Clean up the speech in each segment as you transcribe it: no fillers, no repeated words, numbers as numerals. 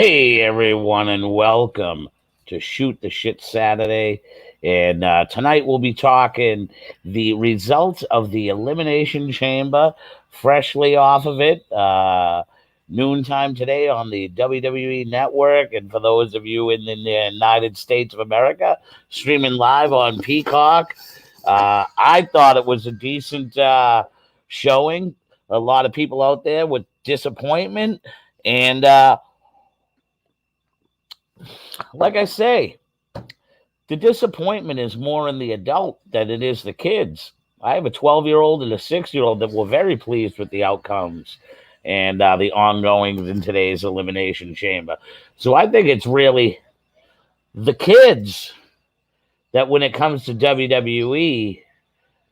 Hey everyone, and welcome to Shoot the Shit Saturday. And tonight we'll be talking the results of the Elimination Chamber, freshly off of it, noontime today on the WWE Network. And for those of you in the United States of America, streaming live on Peacock. I thought it was a decent showing. A lot of people out there with disappointment. And like I say, the disappointment is more in the adult than it is the kids. I have a 12-year-old and a 6-year-old that were very pleased with the outcomes and the ongoings in today's Elimination Chamber. So I think it's really the kids that when it comes to WWE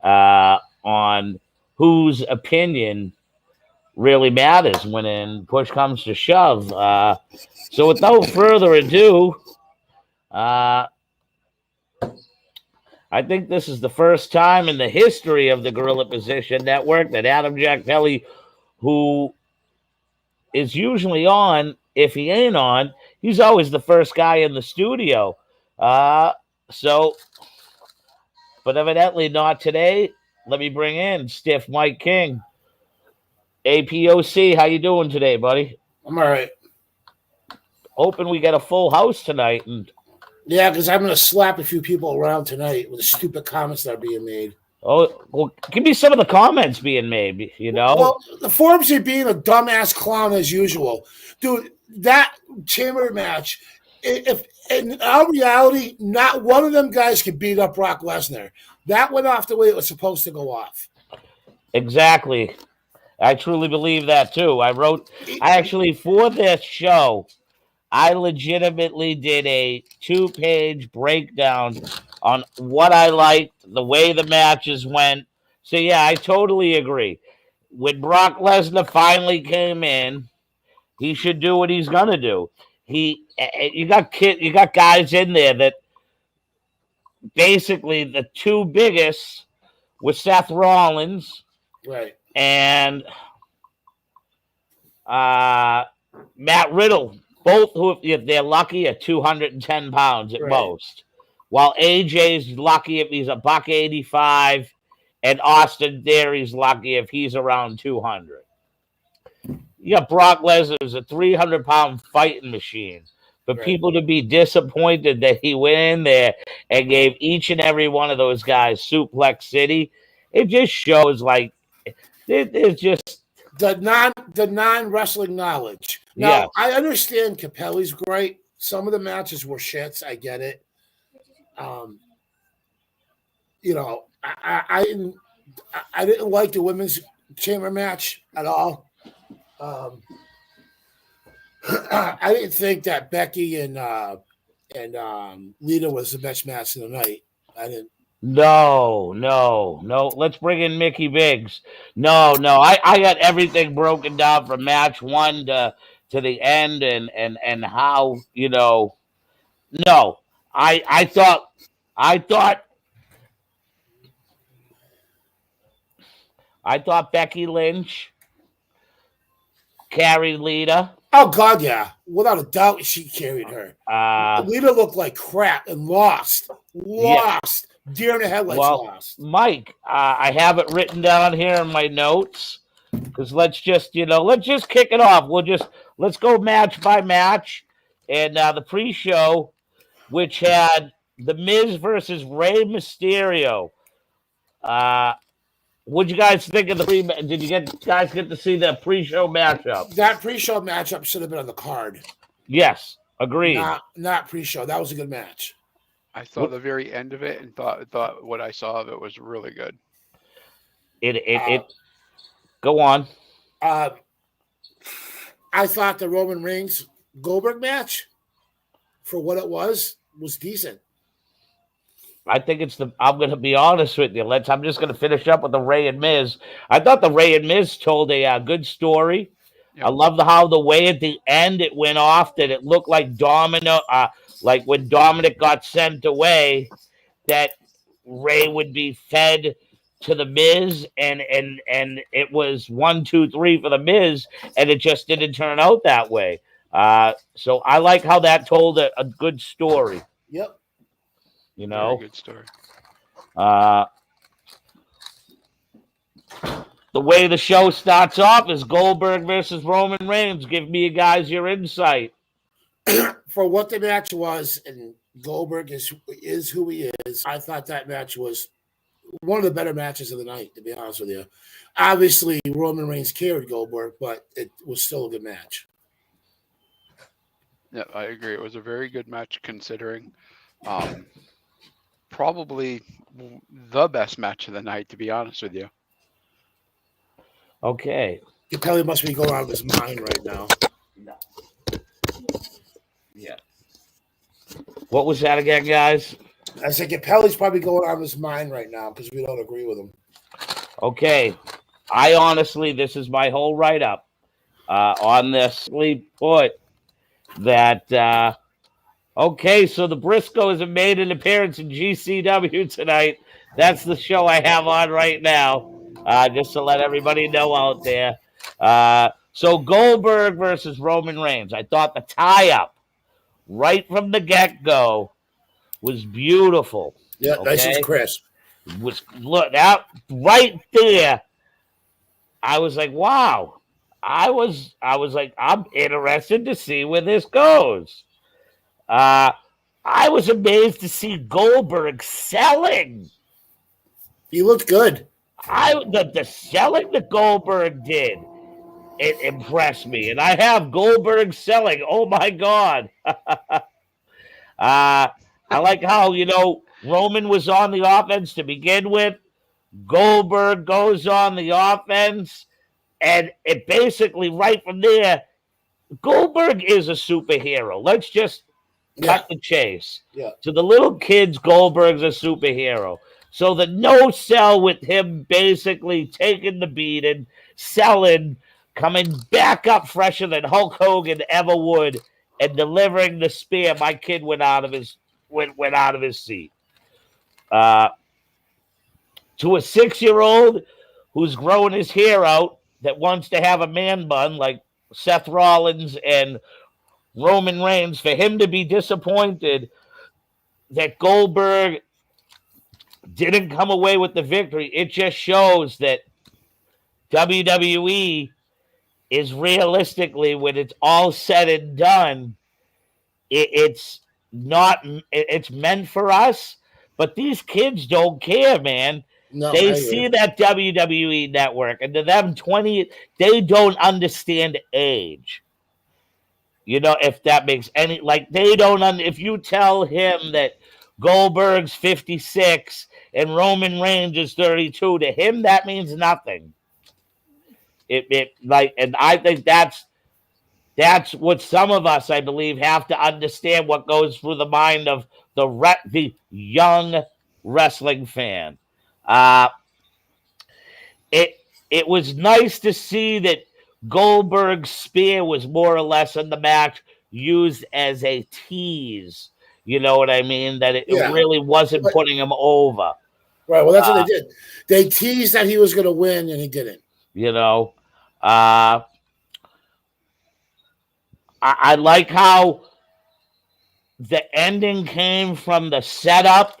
on whose opinion really matters when push comes to shove. So without further ado, I think this is the first time in the history of the Gorilla Position Network that Adam Jack Kelly, who is usually on, if he ain't on, he's always the first guy in the studio. But evidently not today. Let me bring in Stiff Mike King. APOC, how you doing today, buddy? I'm all right. Hoping we get a full house tonight. Yeah, because I'm going to slap a few people around tonight with the stupid comments that are being made. Oh, well, give me some of the comments being made, you know? Well, the Forbes are being a dumbass clown as usual. Dude, that chamber match, if in our reality, not one of them guys could beat up Brock Lesnar. That went off the way it was supposed to go off. Exactly. I truly believe that, too. I actually, for this show, I legitimately did a 2-page breakdown on what I liked, the way the matches went. So, yeah, I totally agree. When Brock Lesnar finally came in, he should do what he's going to do. You got guys in there that basically the two biggest were Seth Rollins, right, and Matt Riddle, both who, if they're lucky, are 210 pounds at most. While AJ's lucky if he's $185, and Austin Theory's lucky if he's around 200. You got Brock Lesnar as a 300-pound fighting machine. For people to be disappointed that he went in there and gave each and every one of those guys Suplex City, it just shows like it's just the non-wrestling knowledge. Now, I understand Capelli's great. Some of the matches were shits. I get it. You know, I didn't like the women's chamber match at all. I didn't think that Becky and Lita was the best match of the night. I didn't. No. Let's bring in Mickey Biggs. No. I got everything broken down from match 1 to the end and how, you know. No, I thought Becky Lynch carried Lita. Oh, God, yeah. Without a doubt, she carried her. Lita looked like crap and lost. Deer in the headlights lost. Mike, I have it written down here in my notes because let's just kick it off. Let's go match by match. And the pre-show, which had The Miz versus Rey Mysterio. What'd you guys think of did you guys get to see the pre-show matchup? That pre-show matchup should have been on the card. Yes, agreed. Not pre-show. That was a good match. I saw the very end of it and thought what I saw of it was really good. Go on. I thought the Roman Reigns Goldberg match, for what it was decent. I think I'm going to be honest with you. I'm just going to finish up with the Rey and Miz. I thought the Rey and Miz told a good story. Yep. I love how the way at the end it went off, that it looked like like when Dominic got sent away, that Rey would be fed to the Miz, and it was 1, 2, 3 for the Miz, and it just didn't turn out that way. So I like how that told a good story. Yep. You know, Very good story. The way the show starts off is Goldberg versus Roman Reigns. Give me guys your insight. For what the match was, and Goldberg is who he is, I thought that match was one of the better matches of the night, to be honest with you. Obviously, Roman Reigns carried Goldberg, but it was still a good match. Yeah, I agree. It was a very good match considering probably the best match of the night, to be honest with you. Okay. Capelli must be going out of his mind right now. No. Yeah. What was that again, guys? I said Capelli's probably going out of his mind right now because we don't agree with him. Okay. I honestly, this is my whole write-up on this. We put that, okay, so the Briscoes have made an appearance in GCW tonight. That's the show I have on right now, just to let everybody know out there. So Goldberg versus Roman Reigns. I thought the tie-up right from the get-go was beautiful. Yeah, okay? nice and crisp. Look out right there. I was like, wow. I was like, I'm interested to see where this goes. I was amazed to see Goldberg selling. He looked good. The selling that Goldberg did, it impressed me. And I have Goldberg selling. Oh my God. I like how, Roman was on the offense to begin with. Goldberg goes on the offense. And it basically, right from there, Goldberg is a superhero. Let's just cut the chase. Yeah. To the little kids, Goldberg's a superhero. So the no sell with him basically taking the beating, selling, coming back up fresher than Hulk Hogan ever would, and delivering the spear. My kid went out of his seat. To a 6-year-old who's growing his hair out that wants to have a man bun like Seth Rollins and Roman Reigns, for him to be disappointed that Goldberg didn't come away with the victory, it just shows that WWE is realistically, when it's all said and done, it's meant for us, but these kids don't care, man. No, they see that WWE network, and to them, they don't understand age. If that makes any, they don't, if you tell him that Goldberg's 56 and Roman Reigns is 32, to him, that means nothing. And I think that's what some of us, I believe, have to understand what goes through the mind of the young wrestling fan. It was nice to see that Goldberg's spear was more or less in the match used as a tease. You know what I mean? That it really wasn't putting him over. Right. Well, that's what they did. They teased that he was going to win, and he didn't. I like how the ending came from the setup.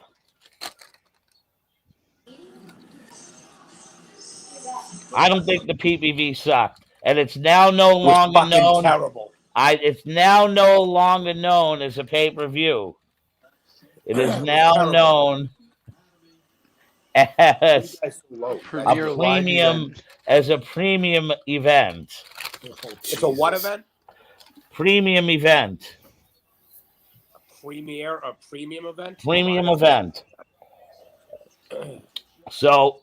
I don't think the PPV sucked, and it's now no longer known. Terrible. It's now no longer known as a pay-per-view. It is now known as a premium event. It's a what event? Premium event. A premium event? Premium event. So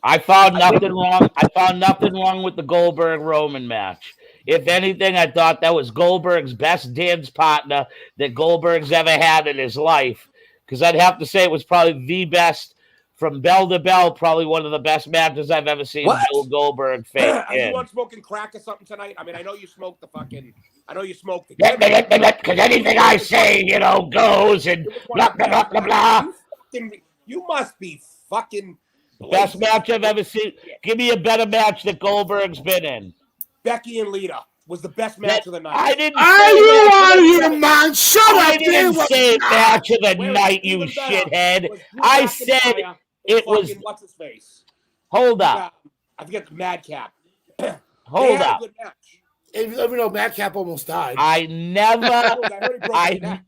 I found nothing wrong. I found nothing wrong with the Goldberg Roman match. If anything, I thought that was Goldberg's best dance partner that Goldberg's ever had in his life. Because I'd have to say it was probably the best from bell to bell, probably one of the best matches I've ever seen Bill Goldberg face. Are you on smoking crack or something tonight? I mean, I know you smoked the because anything I say, goes and blah, blah, blah, blah, blah. You must be fucking... Best match I've ever seen. Give me a better match that Goldberg's been in. Becky and Lita. was the best match of the night. I didn't Are say you that. out of your mind? Shut I up, didn't Dan. say match of the Wait, night, you even better shithead. was Drew I McIntyre said and it was. fucking what's his face? Hold up. I forget the Madcap. Hold They had up. a good match. Even though Madcap almost died. I never. I heard he broke his neck.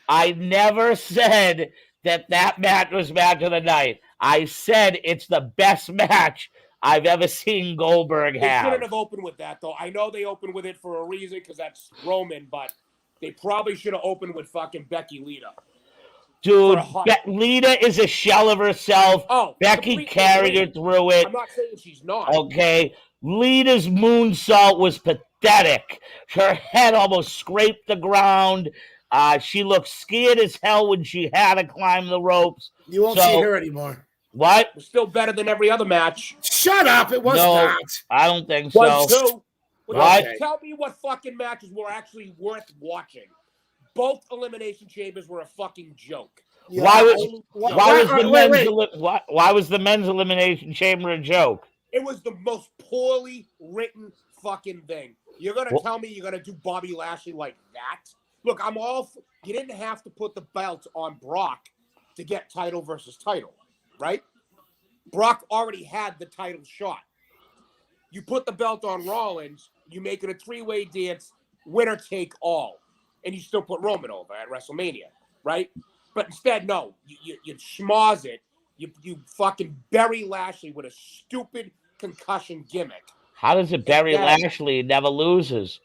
I never said that match was match of the night. I said it's the best match I've ever seen Goldberg They have. shouldn't have opened with that, though. I know they opened with it for a reason because that's Roman, but they probably should have opened with fucking Becky Lita. Dude, Lita is a shell of herself. Oh, Becky carried her through it. I'm not saying she's not. Okay. Lita's moonsault was pathetic. Her head almost scraped the ground. She looked scared as hell when she had to climb the ropes. You won't see her anymore. What? It was still better than every other match. Shut up. It was not. I don't think so. What? Okay. Tell me what fucking matches were actually worth watching. Both Elimination Chambers were a fucking joke. Yeah. Why was the men's Elimination Chamber a joke? It was the most poorly written fucking thing. You're going to tell me you're going to do Bobby Lashley like that? Look, I'm all you didn't have to put the belt on Brock to get title versus title, right? Brock already had the title shot. You put the belt on Rollins, you make it a three-way dance, winner take all. And you still put Roman over at WrestleMania, right? But instead, no. You schmoz it. You fucking bury Lashley with a stupid concussion gimmick. How does it bury Lashley? He never loses.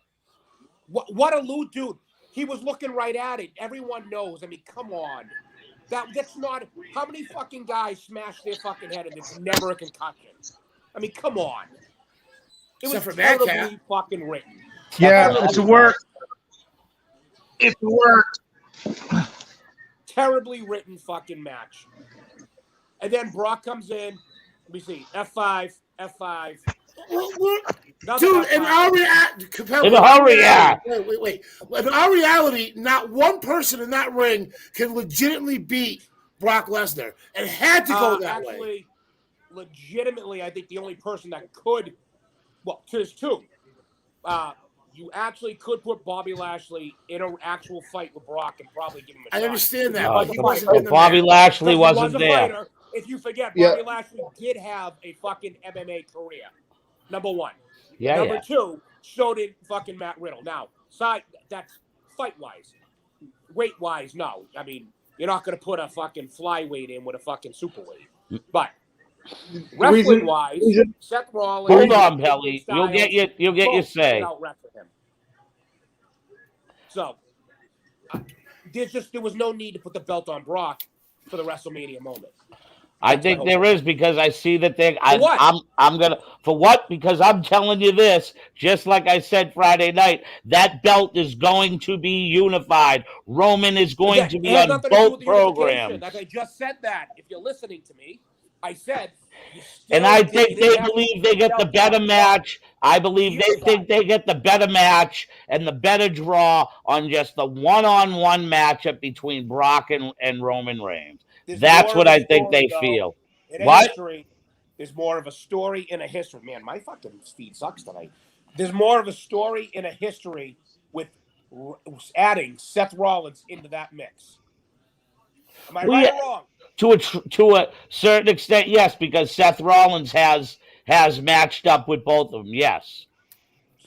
What a loot, dude. He was looking right at it. Everyone knows. I mean, come on. That's not... How many fucking guys smash their fucking head and it's never a concussion? I mean, come on. It was terribly fucking written. Yeah, it's work. It worked. Terribly written fucking match. And then Brock comes in. Let me see. F5. Dude, in our reality, not one person in that ring can legitimately beat Brock Lesnar. It had to go that way. Legitimately, I think the only person that could, well, there's two. You actually could put Bobby Lashley in an actual fight with Brock and probably give him a shot. I understand that. Bobby Lashley wasn't there. Fighter. If you forget, Bobby Lashley did have a fucking MMA career. Number one. Number two, so did fucking Matt Riddle. Now, that's fight-wise. Weight-wise, no. I mean, you're not going to put a fucking flyweight in with a fucking superweight. But wrestling-wise, Seth Rollins... Hold on, Pelly. You'll get your say. So, there was no need to put the belt on Brock for the WrestleMania moment. I think there is because I see that I'm gonna for what? Because I'm telling you this, just like I said Friday night, that belt is going to be unified. Roman is going to be on both programs. Like I just said that. If you're listening to me, I said. And I think they believe they get the better match. I believe they think they get the better match and the better draw on just the one-on-one matchup between Brock and Roman Reigns. That's what I think they feel. What? There's more of a story in a history. Man, my fucking feed sucks tonight. There's more of a story in a history with adding Seth Rollins into that mix. Am I right or wrong? To a certain extent, yes, because Seth Rollins has matched up with both of them. Yes.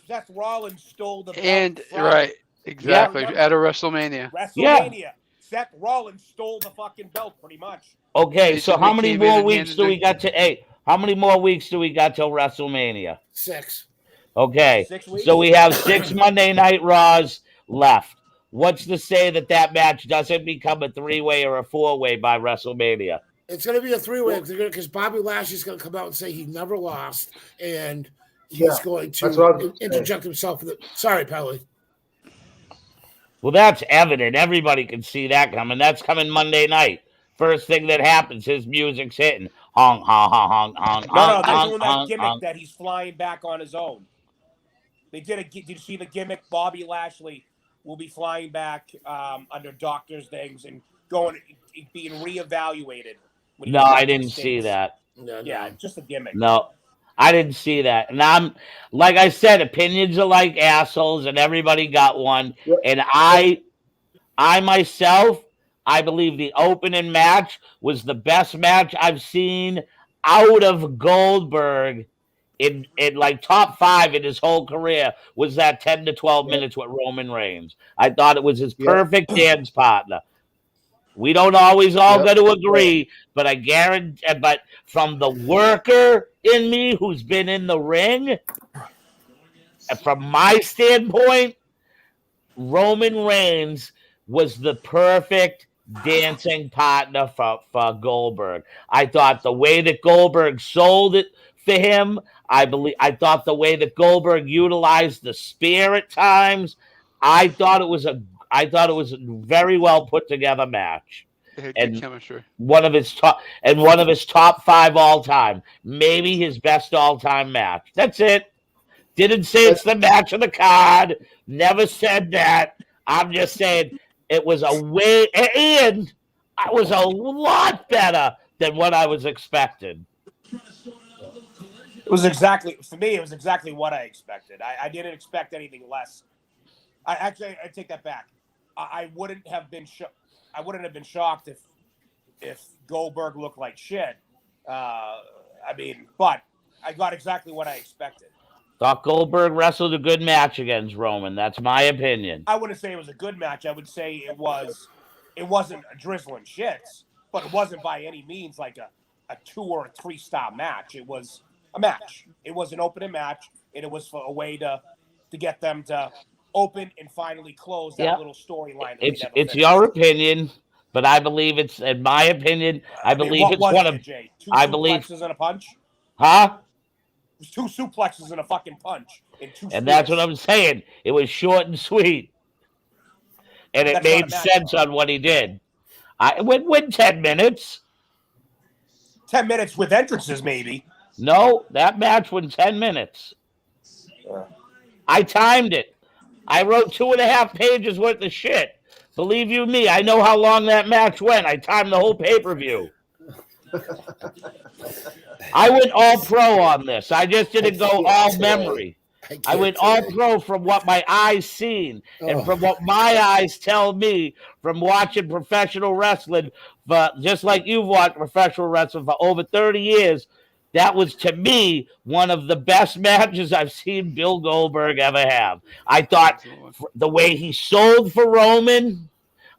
Seth Rollins stole the belt. And right, exactly at a WrestleMania. WrestleMania. Seth Rollins stole the fucking belt, pretty much. Okay, so how many more weeks do we got to? How many more weeks do we got till WrestleMania? 6. Okay, 6 weeks? So we have 6 Monday Night Raws left. What's to say that match doesn't become a 3-way or a 4-way by WrestleMania? It's going to be a 3-way because Bobby Lashley's going to come out and say he never lost, and he's going to interject himself. Sorry, Pelly. Well, that's evident. Everybody can see that coming. That's coming Monday night. First thing that happens, his music's hitting. Honk, honk, honk, honk, honk. No, they're doing that gimmick that he's flying back on his own. Did you see the gimmick? Bobby Lashley will be flying back under doctors' things and being reevaluated. No, I didn't see that. Yeah, just a gimmick. No. I didn't see that. And I'm, like I said, opinions are like assholes, and everybody got one. And I myself, I believe the opening match was the best match I've seen out of Goldberg in like top 5 in his whole career. Was that 10 to 12 minutes with Roman Reigns? I thought it was his perfect dance partner. We don't always all got to agree, but I guarantee. But from the worker in me who's been in the ring, from my standpoint, Roman Reigns was the perfect dancing partner for Goldberg. I thought the way that Goldberg sold it for him, I thought the way that Goldberg utilized the spear at times, I thought it was a very well put together match. Good chemistry. One of his top 5 all time, maybe his best all time match. That's it. Didn't say it's the match of the card. Never said that. I'm just saying it was a way, and it was a lot better than what I was expecting. It was exactly what I expected. I didn't expect anything less. I take that back. I wouldn't have been shocked if Goldberg looked like shit. But I got exactly what I expected. Thought Goldberg wrestled a good match against Roman. That's my opinion. I wouldn't say it was a good match. I would say it wasn't a drizzling shits, but it wasn't by any means like a 2 or a 3-star match. It was a match. It was an opening match, and it was for a way to get them to open and finally close that little storyline. It's your opinion, but I believe it's, in my opinion, I believe it's one of. Jay? Two suplexes and a punch? Huh? It was 2 suplexes and a fucking punch in 2 And that's what I'm saying. It was short and sweet. And it made sense on what he did. I went 10 minutes. 10 minutes with entrances, maybe. No, that match went 10 minutes. I timed it. I wrote 2.5 pages worth of shit. Believe you me, I know how long that match went. I timed the whole pay-per-view. I went all pro on this. I just didn't go all memory. I went all pro from what my eyes seen and from what my eyes tell me from watching professional wrestling. But just like you've watched professional wrestling for over 30 years, that was, to me, one of the best matches I've seen Bill Goldberg ever have. I thought the way he sold for Roman,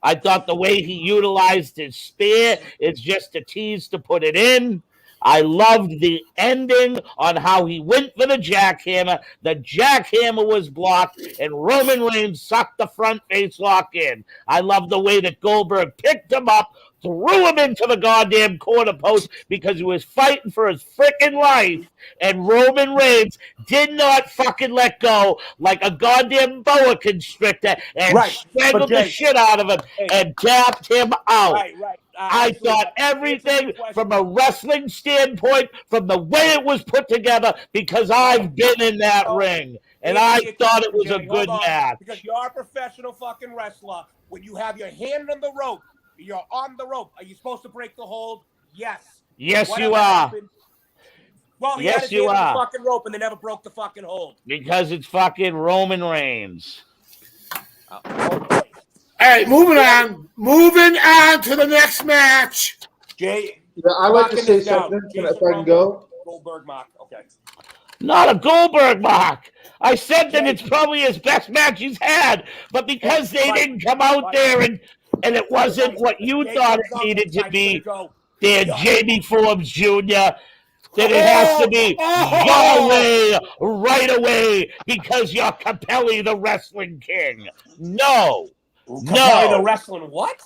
I thought the way he utilized his spear, it's just a tease to put it in. I loved the ending on how he went for the jackhammer. The jackhammer was blocked, and Roman Reigns sucked the front face lock in. I loved the way that Goldberg picked him up, threw him into the goddamn corner post because he was fighting for his freaking life, and Roman Reigns did not fucking let go like a goddamn boa constrictor and strangled the shit out of him and tapped him out. Right. I thought everything from a wrestling standpoint, from the way it was put together, because I've been in that ring, and I thought it was a good match. Because you're a professional fucking wrestler. When you have your hand on the rope, you're on the rope. Are you supposed to break the hold? Yes. Yes, you are. Well, yes, you are. The fucking rope, and they never broke the fucking hold. Because it's fucking Roman Reigns. All right, moving on. Moving on to the next match. Jay, I'd like to say something if I can go. Goldberg mark. Okay. Not a Goldberg mark. I said that it's probably his best match he's had, but because they didn't come out there and it wasn't what you thought it needed to be, they're Jamie Forbes Jr., that it has to be your way right away because you're Capelli the Wrestling King. No. Capelli the Wrestling what?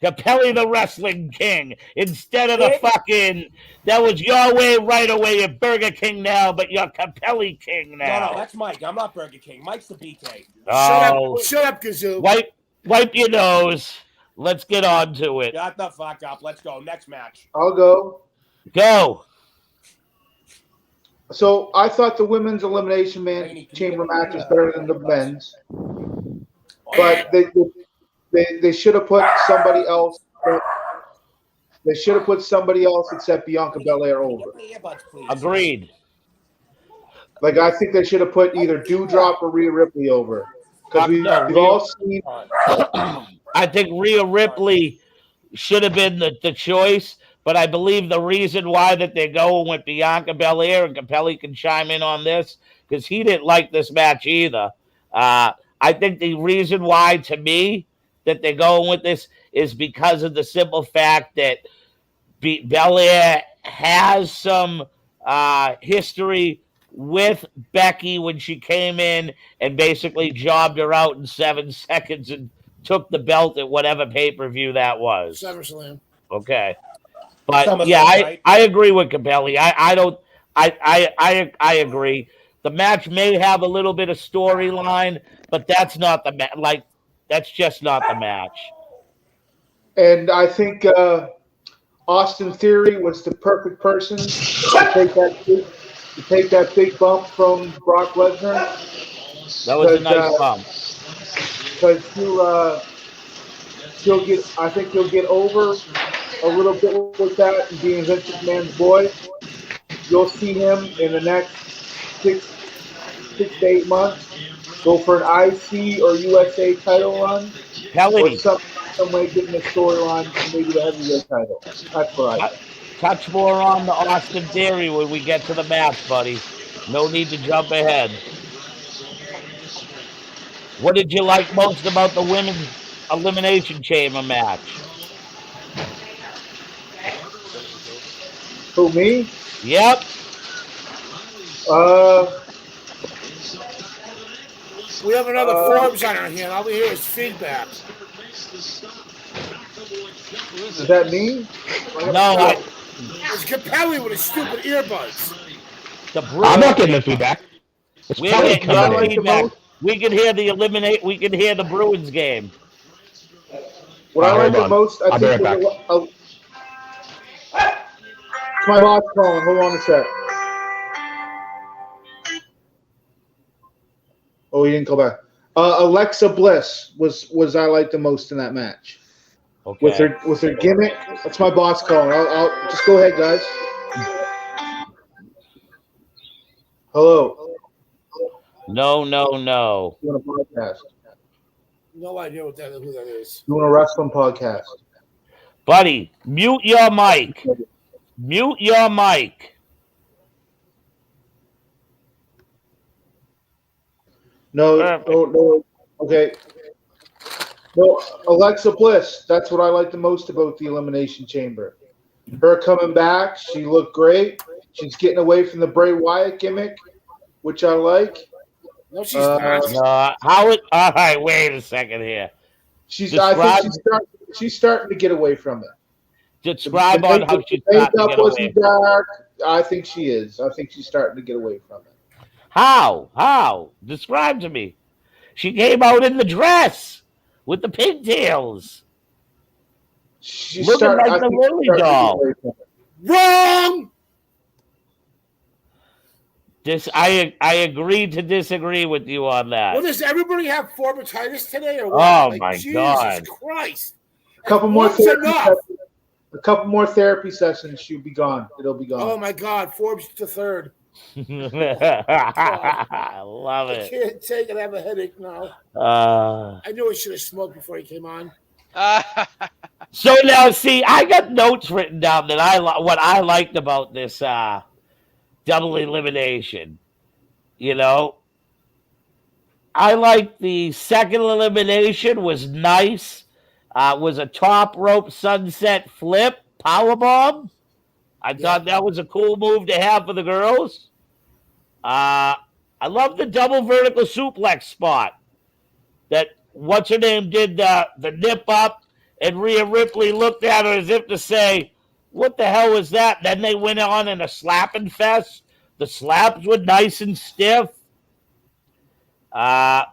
Capelli the Wrestling King. Instead of the fucking, that was your way right away. You're Burger King now, but you're Capelli King now. No, that's Mike. I'm not Burger King. Mike's the BK. Oh, Shut up, Kazoo. Wipe your nose. Let's get on to it. Shut the fuck up. Let's go. Next match. I'll go. Go. So I thought the women's elimination chamber match was better than the men's, but they should have put somebody else. They should have put somebody else except Bianca Belair over. Agreed. Like, I think they should have put either Dewdrop or Rhea Ripley over. Because we've all seen. I think Rhea Ripley should have been the choice, but I believe the reason why that they're going with Bianca Belair, and Capelli can chime in on this, because he didn't like this match either. I think the reason why, to me, that they're going with this is because of the simple fact that Belair has some history with Becky when she came in and basically jobbed her out in 7 seconds and took the belt at whatever pay-per-view that was. SummerSlam. Okay. But SummerSlam, yeah, right? I agree with Capelli. I agree. The match may have a little bit of storyline, but that's not the that's just not the match. And I think Austin Theory was the perfect person to take that big bump from Brock Lesnar. That was a nice bump. Because I think he'll get over a little bit with that and being Vince McMahon's boy. You'll see him in the next 6 to 8 months go for an IC or USA title run. Or some way getting a storyline to maybe the heavyweight title. That's what I think. Touch more on the Austin Theory when we get to the match, buddy. No need to jump ahead. What did you like most about the women's elimination chamber match? Who, me? Yep. We have another Forbes on our hand. All we hear is feedback. Is that me? No, it's Capelli with his stupid earbuds. I'm not getting the feedback. We're getting no feedback. We can hear the We can hear the Bruins game. What I like the most, I think, it's my boss calling. Hold on a sec. Oh, he didn't call back. Alexa Bliss was I liked the most in that match. Okay. With her gimmick. That's my boss calling. I'll just go ahead, guys. Hello. No. Doing a podcast. No idea who that is. Doing a wrestling podcast. Buddy, mute your mic. Mute your mic. No. Okay. No, Alexa Bliss. That's what I like the most about the Elimination Chamber. Her coming back. She looked great. She's getting away from the Bray Wyatt gimmick, which I like. No, she's not. All right, wait a second here. I think she's starting to get away from it. Describe on how she's starting to get away. Dark. I think she is. I think she's starting to get away from it. How? Describe to me. She came out in the dress with the pigtails. She's looking like the Lily doll. Wrong! I agree to disagree with you on that. Well, does everybody have forbitis today or what? Oh, my God. Jesus Christ. A couple more therapy sessions, she'll be gone. It'll be gone. Oh, my God. Forbes the third. I love it. I can't take it. I have a headache now. I knew I should have smoked before he came on. So now, see, I got notes written down that what I liked about this double elimination. You know, I like the second elimination was nice. Was a top rope sunset flip powerbomb. I thought that was a cool move to have for the girls. I love the double vertical suplex spot that what's her name did the nip up, and Rhea Ripley looked at her as if to say, "What the hell was that?" Then they went on in a slapping fest. The slaps were nice and stiff. The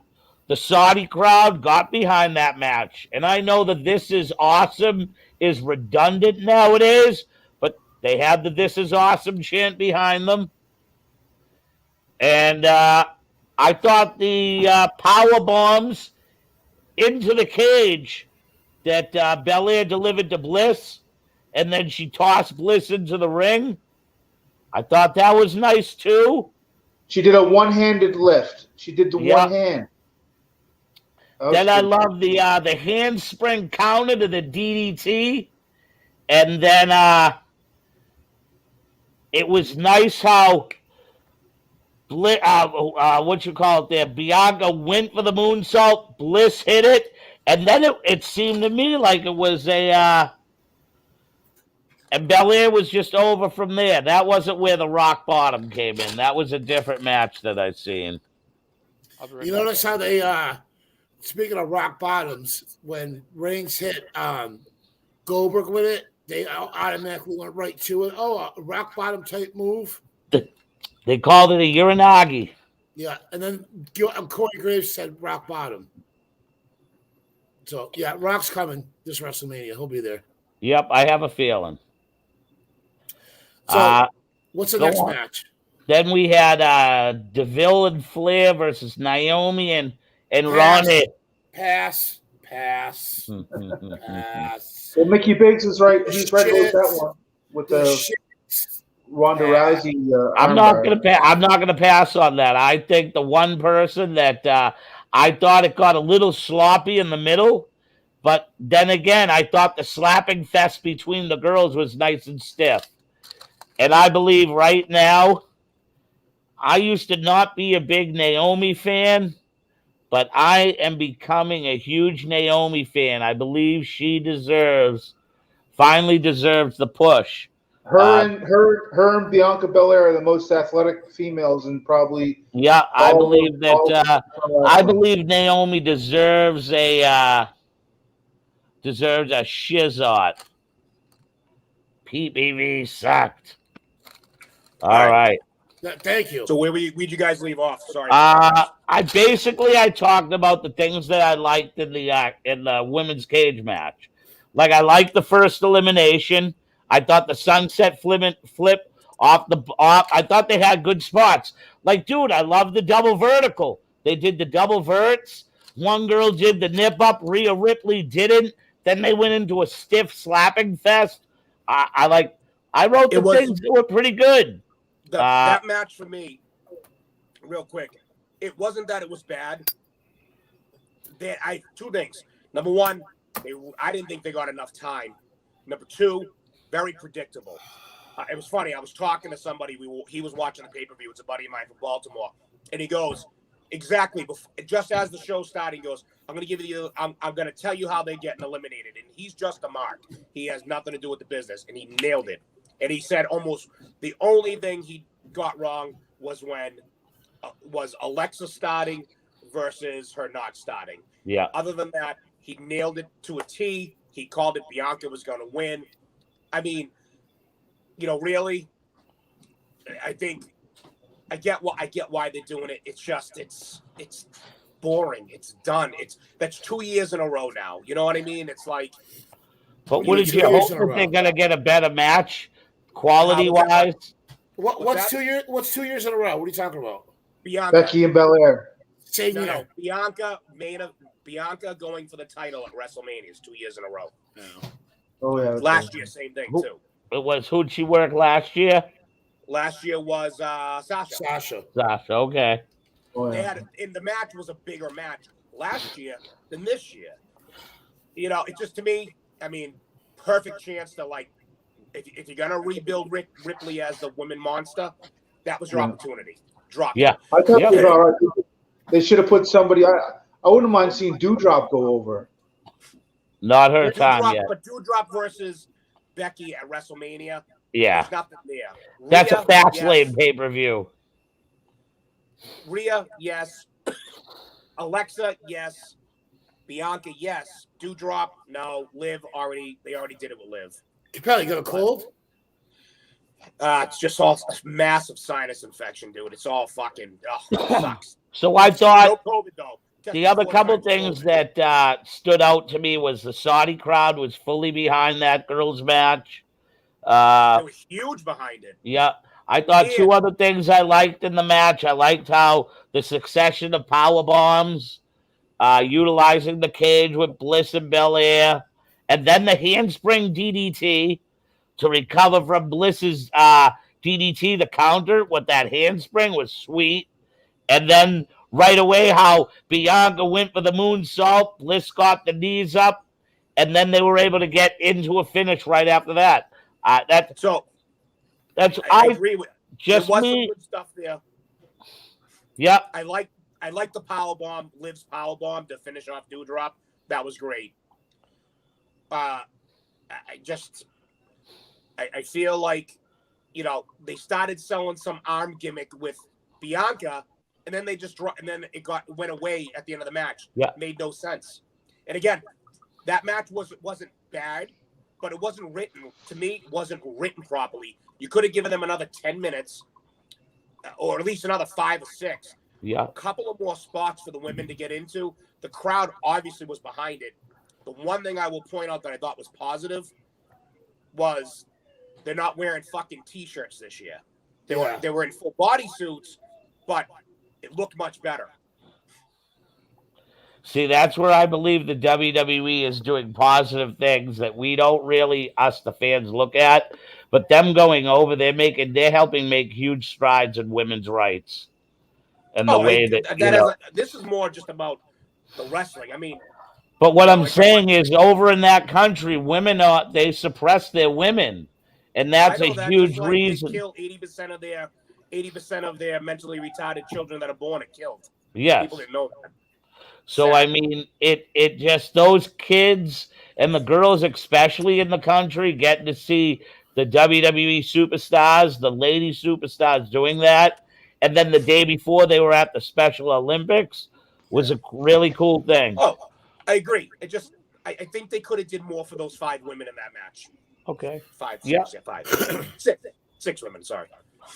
Saudi crowd got behind that match, and I know that "This is awesome" is redundant nowadays. They had the "This is awesome" chant behind them. And I thought the power bombs into the cage that Belair delivered to Bliss, and then she tossed Bliss into the ring. I thought that was nice, too. She did a one-handed lift. She did the one hand. Then I love the handspring counter to the DDT, and then it was nice how what you call it there, Bianca went for the moonsault, Bliss hit it, and then it seemed to me like it was and Belair was just over from there. That wasn't where the rock bottom came in. That was a different match that I've seen. You notice how they speaking of rock bottoms, when Reigns hit Goldberg with it, they automatically went right to it. Oh, a rock bottom type move. They called it a Uranagi. Yeah, and then Corey Graves said rock bottom. So, yeah, Rock's coming this WrestleMania. He'll be there. Yep, I have a feeling. So, what's the next match? Then we had DeVille and Flair versus Naomi and Ronnie. Pass. Well, Mickey Biggs is right. He's right with that one with the Ronda Rousey. I'm not gonna pass on that. I think the one person that I thought it got a little sloppy in the middle, but then again, I thought the slapping fest between the girls was nice and stiff. And I believe right now, I used to not be a big Naomi fan, but I am becoming a huge Naomi fan. I believe she finally deserves the push. Her and Bianca Belair are the most athletic females, and probably. Yeah, I believe that. I believe Naomi deserves a shizot. PPV sucked. All right. Thank you. So where'd you guys leave off? Sorry. I talked about the things that I liked in the women's cage match. Like I liked the first elimination. I thought the sunset flip off. I thought they had good spots. Like, dude, I love the double vertical. They did the double verts. One girl did the nip up. Rhea Ripley didn't. Then they went into a stiff slapping fest. I wrote things that were pretty good. That match for me, real quick, it wasn't that it was bad. Two things. Number one, I didn't think they got enough time. Number two, very predictable. It was funny. I was talking to somebody. He was watching the pay-per-view. It's a buddy of mine from Baltimore, and he goes, exactly. Just as the show started, he goes, "I'm going to give you. I'm going to tell you how they're getting eliminated." And he's just a mark. He has nothing to do with the business, and he nailed it. And he said almost the only thing he got wrong was when was Alexa starting versus her not starting. Yeah. Other than that, he nailed it to a T. He called it Bianca was going to win. I mean, really, I get why they're doing it. It's just it's boring. It's done. That's 2 years in a row now. You know what I mean? It's like. But what did you hope that they're going to get a better match, quality wise? What's 2 years? What's 2 years in a row? What are you talking about? Bianca. Becky and Belair. Same year. No, Bianca going for the title at WrestleMania is 2 years in a row. Oh yeah. Last year, same thing too. It was who'd she work last year? Last year was Sasha. Sasha, okay. Oh, They yeah. had the match was a bigger match last year than this year. It just to me, I mean, perfect chance to if you're gonna rebuild Ripley as the woman monster, that was your opportunity. Drop. Yeah. I thought it was all right. They should have put somebody. I wouldn't mind seeing Doudrop go over. Not her time yet. But Doudrop versus Becky at WrestleMania. Yeah. There's nothing there. That's Rhea, a fast lane yes. pay-per-view. Rhea, yes. Alexa, yes. Bianca, yes. Doudrop, no. Liv they already did it with Liv. Capelli, you got a cold? It's just all massive sinus infection, dude. It's all fucking it sucks. So I thought No COVID though. the other couple things that stood out to me was the Saudi crowd was fully behind that girls' match. They were huge behind it. Yeah. I thought two other things I liked in the match. I liked how the succession of power bombs, utilizing the cage with Bliss and Belair, and then the handspring DDT to recover from Bliss's DDT, the counter with that handspring was sweet. And then right away, how Bianca went for the moonsault, Bliss got the knees up, and then they were able to get into a finish right after that. That's I agree with just there was me. some good stuff there. Yeah, I like the power bomb, Liv's power bomb to finish off Doudrop. That was great. I feel like, they started selling some arm gimmick with Bianca, and then they just and then it went away at the end of the match. Yeah, made no sense. And again, that match wasn't bad, but it wasn't written to me. Wasn't written properly. You could have given them another 10 minutes, or at least another 5 or 6. Yeah, A couple of more spots for the women to get into. The crowd obviously was behind it. The one thing I will point out that I thought was positive was they're not wearing fucking t-shirts this year. They were in full body suits, but it looked much better. see, that's where I believe the WWE is doing positive things that we don't really, us the fans, look at. But them going over, they're helping make huge strides in women's rights. And the way this is more just about the wrestling. I mean, but what I'm saying is, over in that country, women they suppress their women, and that's a huge reason. They kill 80% of their mentally retarded children that are born and killed. Yes, people didn't know that. So I mean, it just those kids and the girls, especially in the country, getting to see the WWE superstars, the lady superstars doing that. And then the day before they were at the Special Olympics was a really cool thing. Oh, I agree. I think they could have did more for those 5 women in that match. Okay. 5, 6, 5. 6 women, sorry.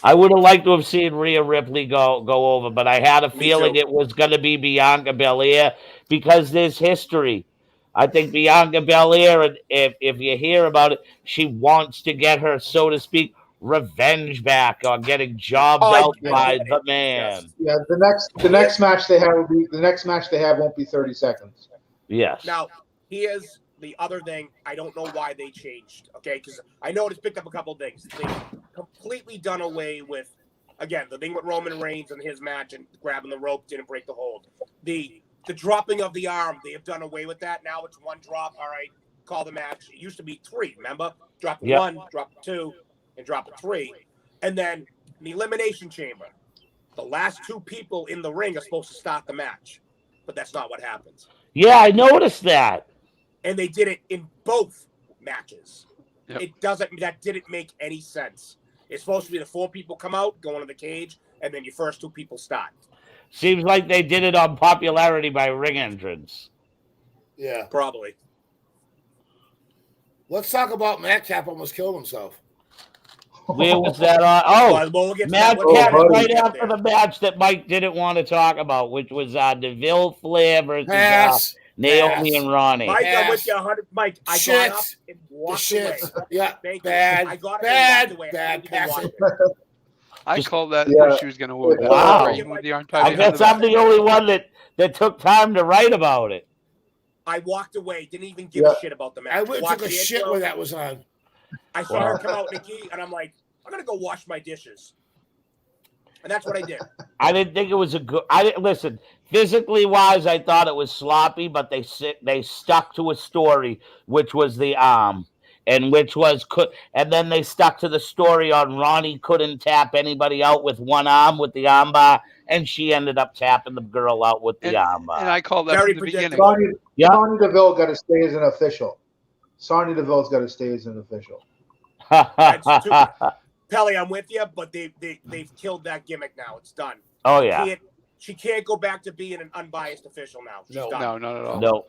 I would have liked to have seen Rhea Ripley go over, but I had a feeling it was going to be Bianca Belair because there's history. I think Bianca Belair, if you hear about it, she wants to get her, so to speak, revenge back on getting jobbed out by the man. Yeah, the next match they have won't be 30 seconds. Yes. Now, here's the other thing. I don't know why they changed, okay? Because I know it's picked up a couple of things. They completely done away with, again, the thing with Roman Reigns and his match and grabbing the rope didn't break the hold. The dropping of the arm, they have done away with that. Now it's 1 drop. All right, call the match. It used to be 3, remember? Drop 1, drop 2, and drop a 3. And then the Elimination Chamber. The last 2 people in the ring are supposed to start the match. But that's not what happens. Yeah, I noticed that. And they did it in both matches. Yep. That didn't make any sense. It's supposed to be the 4 people come out, go into the cage, and then your first 2 people start. Seems like they did it on popularity by ring entrance. Yeah. Probably. Let's talk about Madcap almost killed himself. Where was that on? Oh, we'll get to Madcap that. right after the match that Mike didn't want to talk about, which was Deville Flair versus Naomi and Ronnie. Mike, I'm with you 100. Mike, I got up and walked away. Yeah, Thank bad, you. I got bad, away. bad. I called that when she was going to win. Wow. I guess I'm the only one that took time to write about it. I walked away. Didn't even give a shit about the match. I went and took a shit when that was on. I saw her come out, Nikki, and I'm like, I'm going to go wash my dishes. And that's what I did. I didn't think it was a good. Listen. Physically wise, I thought it was sloppy, but they stuck to a story, which was the arm, and then they stuck to the story on Ronnie couldn't tap anybody out with one arm with the armbar, and she ended up tapping the girl out with the armbar. And I called that Very from the beginning. Sonya Deville got to stay as an official. Sonya Deville's got to stay as an official. Pelly, I'm with you, but they've killed that gimmick now. It's done. Oh yeah. She can't go back to being an unbiased official now. She's done. No, not at all. No.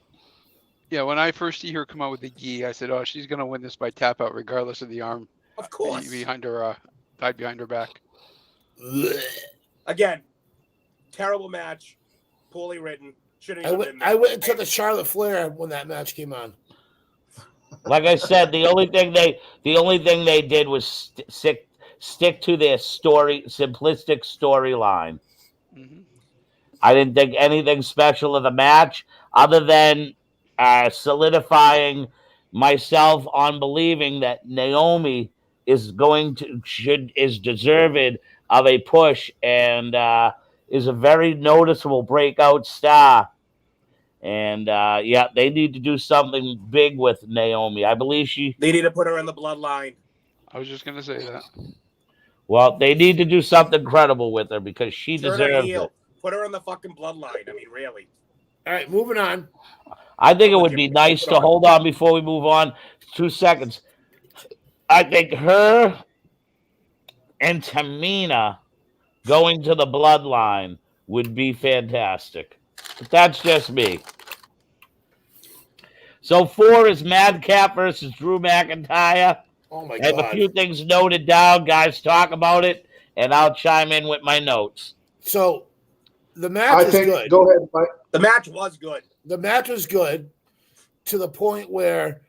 Yeah, when I first see her come out with the gi, I said, "Oh, she's gonna win this by tap out, regardless of the arm." Of course. Behind her, tied behind her back. Again, terrible match, poorly written. Shouldn't have been. I went and took a Charlotte Flair when that match came on. Like I said, the only thing they did was stick to their simplistic storyline. Mm-hmm. I didn't think anything special of the match other than solidifying myself on believing that Naomi is deserved of a push and is a very noticeable breakout star. And they need to do something big with Naomi. I believe They need to put her in the bloodline. I was just gonna say that. Well, they need to do something credible with her because she Turn her deserves heel. it. Put her in the fucking bloodline. I mean, really. All right, moving on. I think it would be nice to hold on before we move on. 2 seconds. I think her and Tamina going to the bloodline would be fantastic. But that's just me. So 4 is Madcap versus Drew McIntyre. Oh my I have God. a few things noted down. Guys, talk about it, and I'll chime in with my notes. So the match was good. Go ahead, Mike. The match was good. The match was good to the point where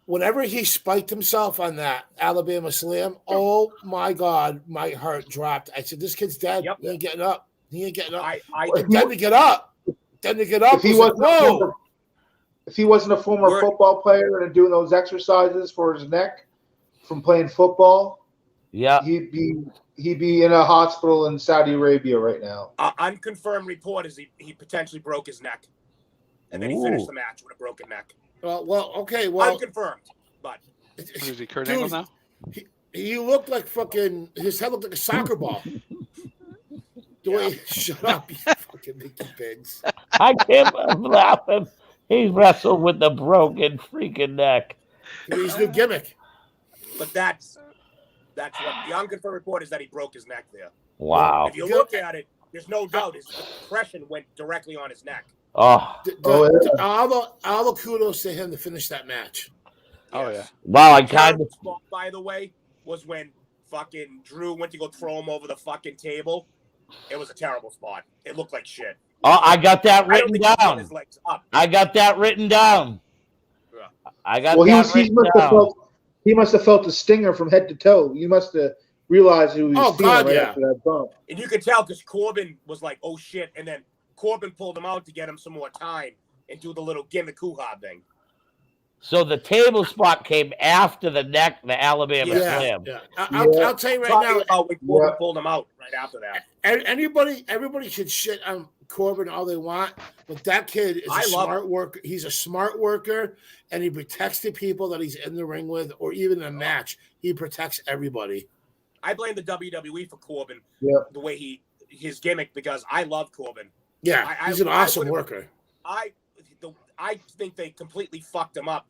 whenever he spiked himself on that Alabama Slam, oh my God, my heart dropped. I said, this kid's dead. Yep. He ain't getting up. He ain't getting up. Then to get up. If he wasn't a former football player and doing those exercises for his neck from playing football, he'd be in a hospital in Saudi Arabia right now. Unconfirmed report is he potentially broke his neck, and then he finished the match with a broken neck. Okay. Unconfirmed, but is he Kurt Angle now? He looked like fucking. His head looked like a soccer ball. Shut up, you fucking Mickey Pigs. I can't laugh him. He wrestled with a broken freaking neck. He's new gimmick. But that's what the unconfirmed report is, that he broke his neck there. Wow. If you look at it, there's no doubt his impression went directly on his neck. Oh. All the kudos to him to finish that match. Oh yeah. Wow, I kind of. By the way, was when fucking Drew went to go throw him over the fucking table. It was a terrible spot. It looked like shit. Oh, I got that written down. His legs up. I got that written down. Yeah. I got that written down. He must have felt the stinger from head to toe. You must have realized who he was feeling after that bump. And you could tell because Corbin was like, oh shit. And then Corbin pulled him out to get him some more time and do the little gimmick hoo-ha thing. So the table spot came after the Alabama Slam. Yeah. I'll tell you right now. When Corbin pulled him out right after that. Everybody should shit on Corbin all they want, but that kid is a smart worker. He's a smart worker, and he protects the people that he's in the ring with, or even in a match. He protects everybody. I blame the WWE for Corbin, the way his gimmick, because I love Corbin. Yeah, he's an awesome worker. I think they completely fucked him up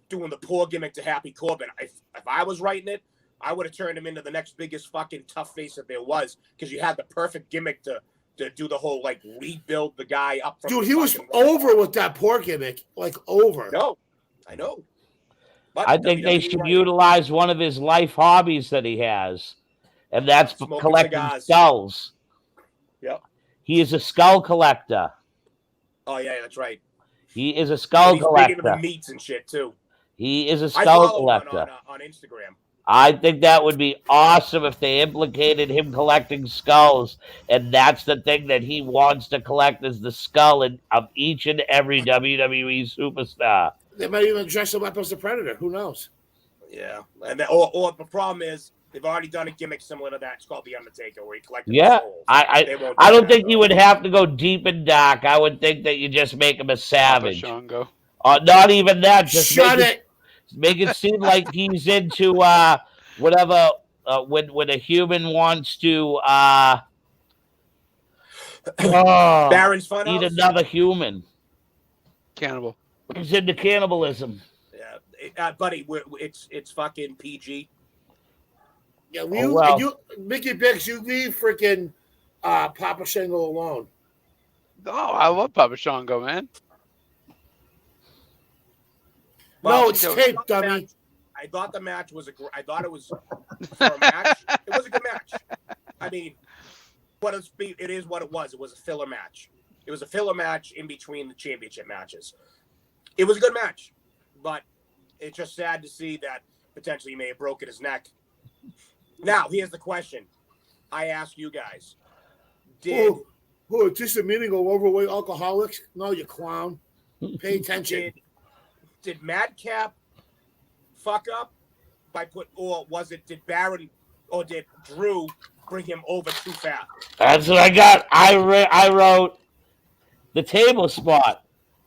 doing the poor gimmick to Happy Corbin. If I was writing it, I would have turned him into the next biggest fucking tough face that there was, because you had the perfect gimmick to do the whole, like, rebuild the guy up. From Dude, he was over with that poor gimmick, like over. No, I know. But I think they should utilize one of his life hobbies that he has, and that's collecting skulls. Yep. He is a skull collector. Oh, yeah, that's right. He is a skull collector. He's big into the meats and shit, too. He is a skull collector. On Instagram. I think that would be awesome if they implicated him collecting skulls, and that's the thing that he wants to collect, is the skull of each and every WWE superstar. They might even dress him up as the Predator. Who knows? Yeah, and or the problem is they've already done a gimmick similar to that. It's called The Undertaker, where he collected skulls. I don't think you would have to go deep and dark. I would think that you just make him a savage. Not even that. Just Shut it. Make it seem like he's into whatever. When a human wants to Baron's Funhouse? eat another human. Cannibal. He's into cannibalism. Yeah, buddy, it's fucking PG. Yeah, you Mickey Biggs, you leave freaking Papa Shango alone. Oh, I love Papa Shango, man. Well, no, it's tape, dummy. I thought the match was I thought it was for a match. It was a good match. I mean, it is what it was. It was a filler match. It was a filler match in between the championship matches. It was a good match, but it's just sad to see that potentially he may have broken his neck. Now, here's the question. I ask you guys. Just a meeting of overweight alcoholics? No, you clown. Pay attention. Did Madcap fuck up or was it, did Baron or did Drew bring him over too fast? That's what I got. I wrote the table spot.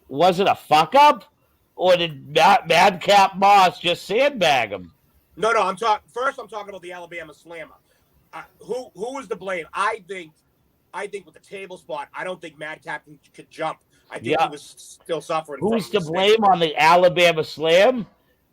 Was it a fuck up? Or did Madcap Moss just sandbag him? No, I'm talking about the Alabama Slammer. Who was to blame? I think with the table spot, I don't think Madcap could jump. I think he was still suffering. Who's to blame on the Alabama Slam?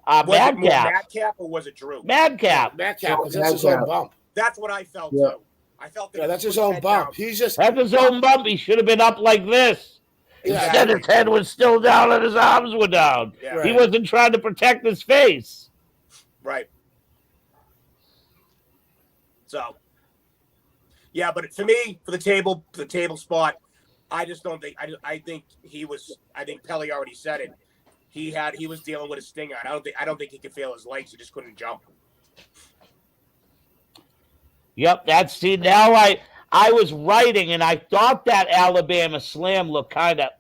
Was it more Madcap or was it Drew? Madcap. Madcap, because that's his own bump. That's what I felt too. I felt that that's his own bump. That's his own bump. He should have been up like this. Instead, his head was still down and his arms were down. Yeah. He wasn't trying to protect his face. Right. So, yeah, but for me, for the table spot, I just don't think. I think Pelly already said it. He was dealing with a stinger. I don't think he could feel his legs. He just couldn't jump. Yep, now I was writing and I thought that Alabama Slam looked kind of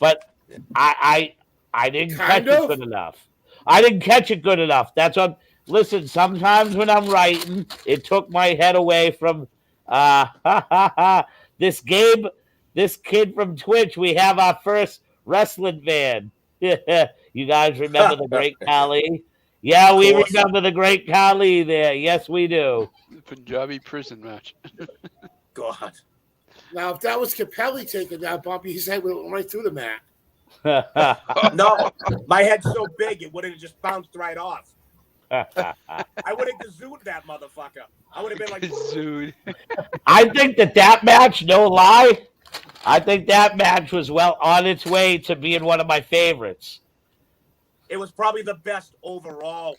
but I didn't catch it good enough. I didn't catch it good enough. That's what. Listen, sometimes when I'm writing, it took my head away from this kid from Twitch. We have our first wrestling fan. You guys remember the Great Khali? Yeah, we remember the Great Khali there. Yes, we do. The Punjabi prison match. God. Now, if that was Capelli taking that bump, his head went right through the mat. No, my head's so big, it would have just bounced right off. I would have gazooed that motherfucker. I would have been like, gazooed. I think that match, no lie, I think that match was well on its way to being one of my favorites. It was probably the best overall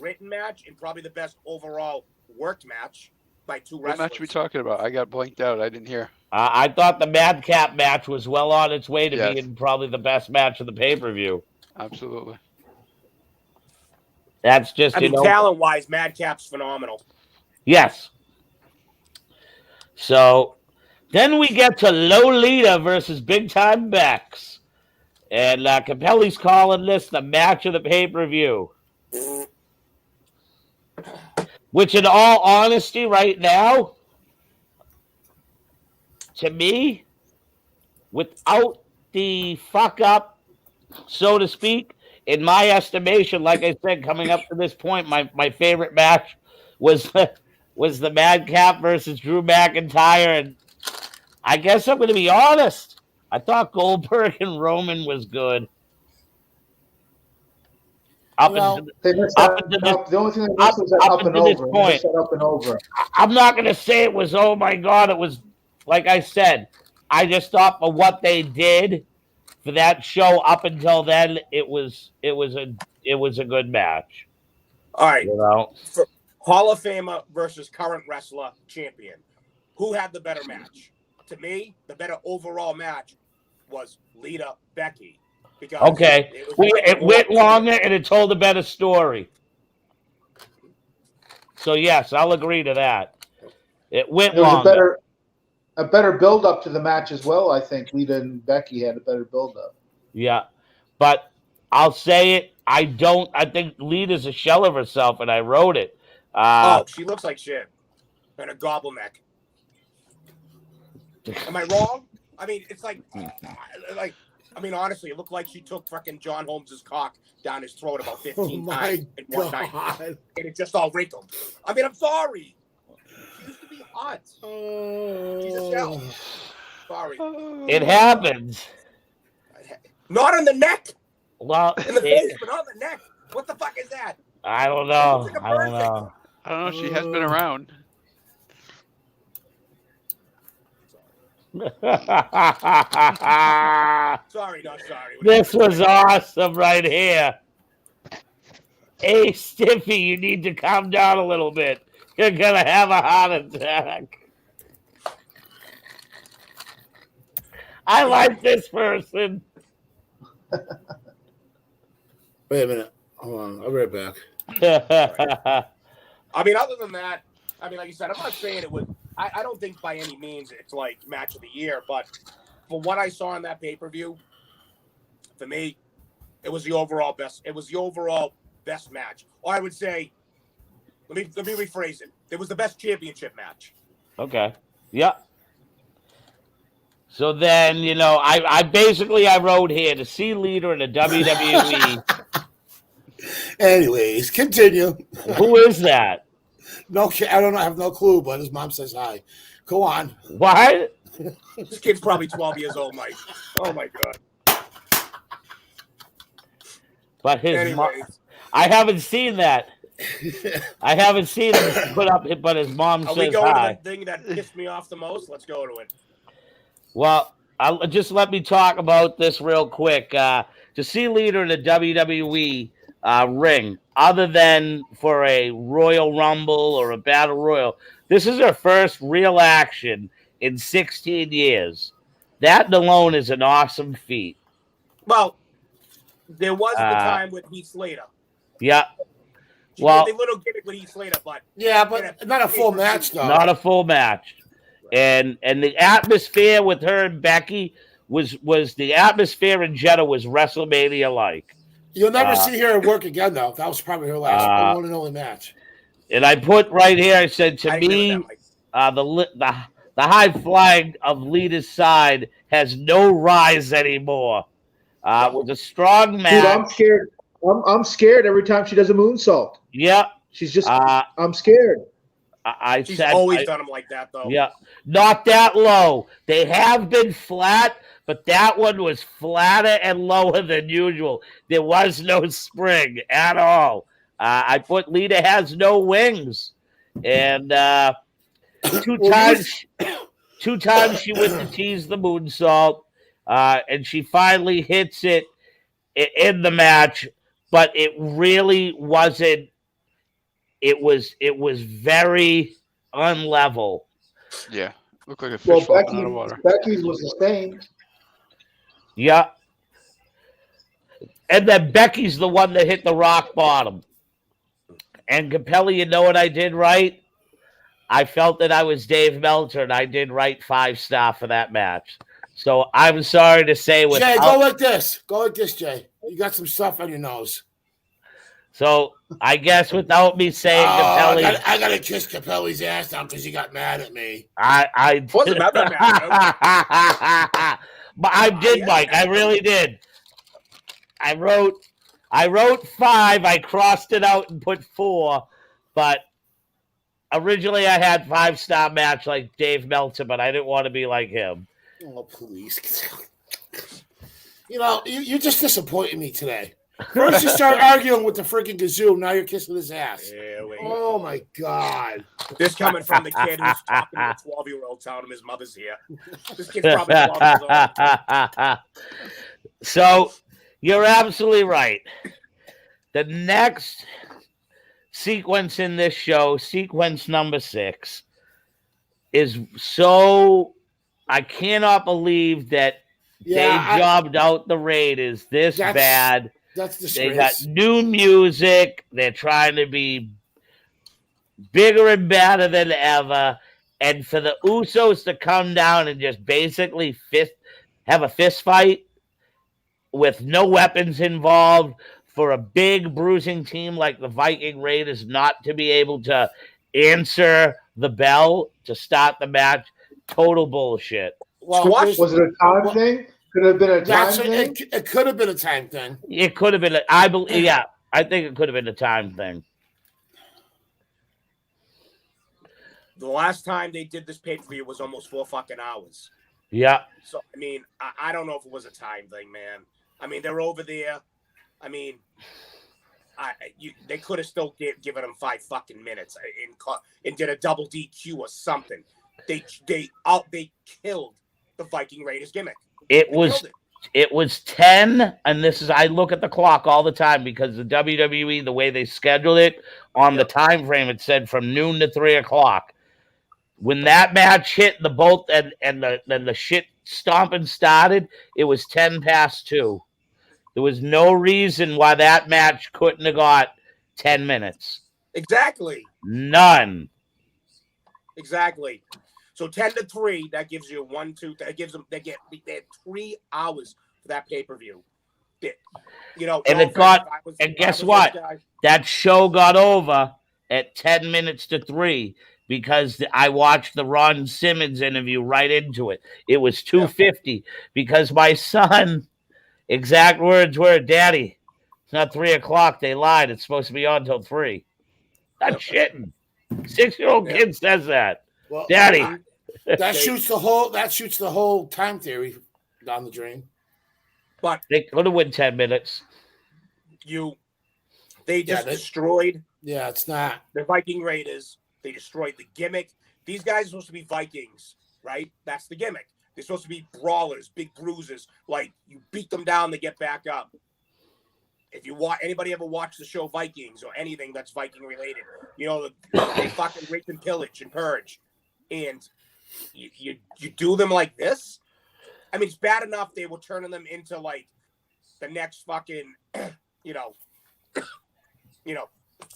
written match and probably the best overall worked match by two wrestlers. What match are we talking about? I got blanked out. I didn't hear. I thought the Madcap match was well on its way to being probably the best match of the pay-per-view. Absolutely. That's just, talent-wise, Madcap's phenomenal. Yes. So then we get to Lolita versus Big Time Bex. And Capelli's calling this the match of the pay-per-view. Which, in all honesty, right now, to me, without the fuck-up, so to speak, in my estimation, like I said, coming up to this point, my favorite match was the Madcap versus Drew McIntyre. And I guess I'm going to be honest. I thought Goldberg and Roman was good. The only thing they missed was that up and over. I'm not going to say it was, oh my God, it was, like I said, I just thought for what they did for that show up until then, it was a good match. All right. For Hall of Famer versus current wrestler champion. Who had the better match? To me, the better overall match was Lita Becky. Because it went longer and it told a better story. So yes, I'll agree to that. It went longer. A better build up to the match as well. I think Lita and Becky had a better build up. Yeah, but I'll say it. I think Lita's a shell of herself, and I wrote it. She looks like shit. And a gobbleneck. Am I wrong? I mean, it's honestly, it looked like she took fucking John Holmes's cock down his throat about 15 times in one night. And it just all wrinkled. I mean, I'm sorry. She used to be hot. She's a shell. Sorry. It happens. Not on the neck. Well, in the face, but on the neck. What the fuck is that? I don't know. I don't know. She has been around. Sorry, not sorry. This was awesome right here. Hey, Stiffy, you need to calm down a little bit. You're going to have a heart attack. I like this person. Wait a minute. Hold on. I'll be right back. I mean, other than that, I mean, like you said, I'm not saying it was. I don't think by any means it's like match of the year, but for what I saw in that pay-per-view, for me, it was the overall best. It was the overall best match. Or I would say, let me rephrase it. It was the best championship match. Okay. Yeah. So then, I basically wrote here the C leader in the WWE. Anyways, continue. Who is that? No, I don't know. I have no clue, but his mom says hi. Go on. What? This kid's probably 12 years old, Mike. Oh my god. But his mom. Anyways, I haven't seen that. I haven't seen him put up, but his mom are says we going hi. to the thing that pissed me off the most? Let's go to it. Well, just let me talk about this real quick. To see leader in the WWE ring, other than for a Royal Rumble or a Battle Royal, this is her first real action in 16 years. That alone is an awesome feat. Well, there was the time with Heath Slater. Yeah. She Well, did a little gimmick with Heath Slater, but Yeah, but not a full match, though. not a full match. And the atmosphere with her and Becky was the atmosphere in Jeddah was WrestleMania like. You'll never see her work again, though. That was probably her last one and only match. And I put right here, I said, to I agree me, with that, the high flying of Lita's side has no rise anymore. It was a strong match. Dude, I'm scared. I'm scared every time she does a moonsault. Yeah. She's just. I'm scared. She's always done them like that, though. Yeah, not that low. They have been flat, but that one was flatter and lower than usual. There was no spring at all. I put Lita has no wings, and two times she went to tease the moonsault, and she finally hits it in the match, but it really wasn't. It was very unlevel. Yeah, looked like a fish floating out of water. Becky's was the same. Yeah. And then Becky's the one that hit the rock bottom. And Capelli, you know what I did right? I felt that I was Dave Meltzer, and I did right 5-star for that match. So I'm sorry to say, Jay, go like this. Go like this, Jay. You got some stuff on your nose. So I guess without me saying Capelli, I gotta kiss Capelli's ass down because he got mad at me. I Wasn't that bad, but I did, Mike. I really did. I wrote 5. I crossed it out and put 4. But originally I had 5-star match like Dave Meltzer, but I didn't want to be like him. Oh, please. You just disappointed me today. First you start arguing with the freaking Kazoo, now you're kissing his ass. Oh my God. This coming from the kid who's talking to a 12-year-old telling him his mother's here. This kid's probably 12 years old. So you're absolutely right. The next sequence in this show, sequence number 6, is so I cannot believe that they jobbed out the Raiders this bad. That's the They got new music. They're trying to be bigger and better than ever. And for the Usos to come down and just basically have a fist fight with no weapons involved, for a big bruising team like the Viking Raiders not to be able to answer the bell to start the match, total bullshit. Well, was it a time thing? Could it have been a time thing? It could have been a time thing. It could have been. I believe. Yeah, I think it could have been a time thing. The last time they did this pay-per-view was almost 4 fucking hours. Yeah. So, I mean, I don't know if it was a time thing, man. I mean, they're over there. I mean, they could have still given them 5 fucking minutes and did a double DQ or something. They killed the Viking Raiders gimmick. It was 10, and this is, I look at the clock all the time because the WWE, the way they scheduled it on the time frame, it said from noon to 3 o'clock. When that match hit the bolt and the shit stomping started, it was 10 past 2. There was no reason why that match couldn't have got 10 minutes. Exactly. None. Exactly. So 10 to 3, that gives you 1, 2. That gives them. They had 3 hours for that pay-per-view. You know, And no it offense, got, if I was- and if I guess was what? this guy- That show got over at 10 minutes to 3 because I watched the Ron Simmons interview right into it. It was 2:50 because my son, exact words were, Daddy, it's not 3 o'clock. They lied. It's supposed to be on till 3. Not shitting. 6-year-old kid says that. Well, Daddy. that shoots the whole time theory down the drain. But they could have won 10 minutes. They just destroyed. Yeah, it's not the Viking Raiders. They destroyed the gimmick. These guys are supposed to be Vikings, right? That's the gimmick. They're supposed to be brawlers, big bruisers. Like, you beat them down, they get back up. If you anybody ever watched the show Vikings or anything that's Viking related, you know they fucking rape and pillage and purge, and you do them like this. I mean, it's bad enough they were turning them into like the next fucking, you know,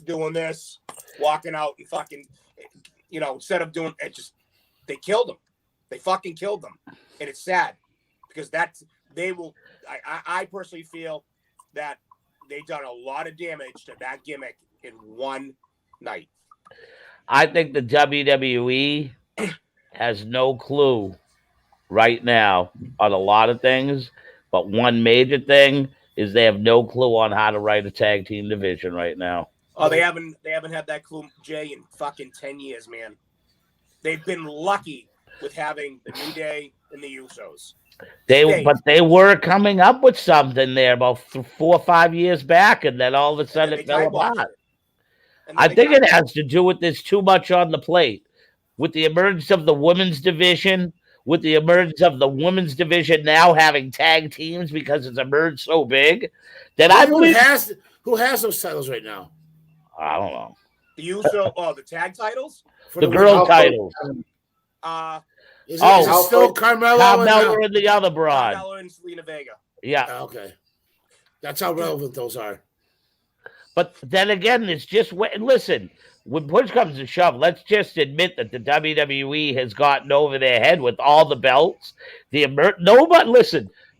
doing this, walking out and fucking, instead of doing it, just they killed them. They fucking killed them, and it's sad because I personally feel that they've done a lot of damage to that gimmick in one night. I think the WWE has no clue right now on a lot of things, but one major thing is they have no clue on how to write a tag team division right now. Oh, they haven't had that clue, Jay, in fucking 10 years, man. They've been lucky with having the New Day and the Usos. But they were coming up with something there about 4 or 5 years back, and then all of a sudden it fell apart. I think it has to do with there's too much on the plate. With the emergence of the women's division, with the emergence of the women's division now having tag teams because it's emerged so big, that I believe who has those titles right now? I don't know. The the tag titles? The girl titles. Is it still Carmella and the other broad? Carmella and Selena Vega. Yeah. Okay. That's how relevant those are. But then again, it's just listen. When push comes to shove, let's just admit that the WWE has gotten over their head with all the belts.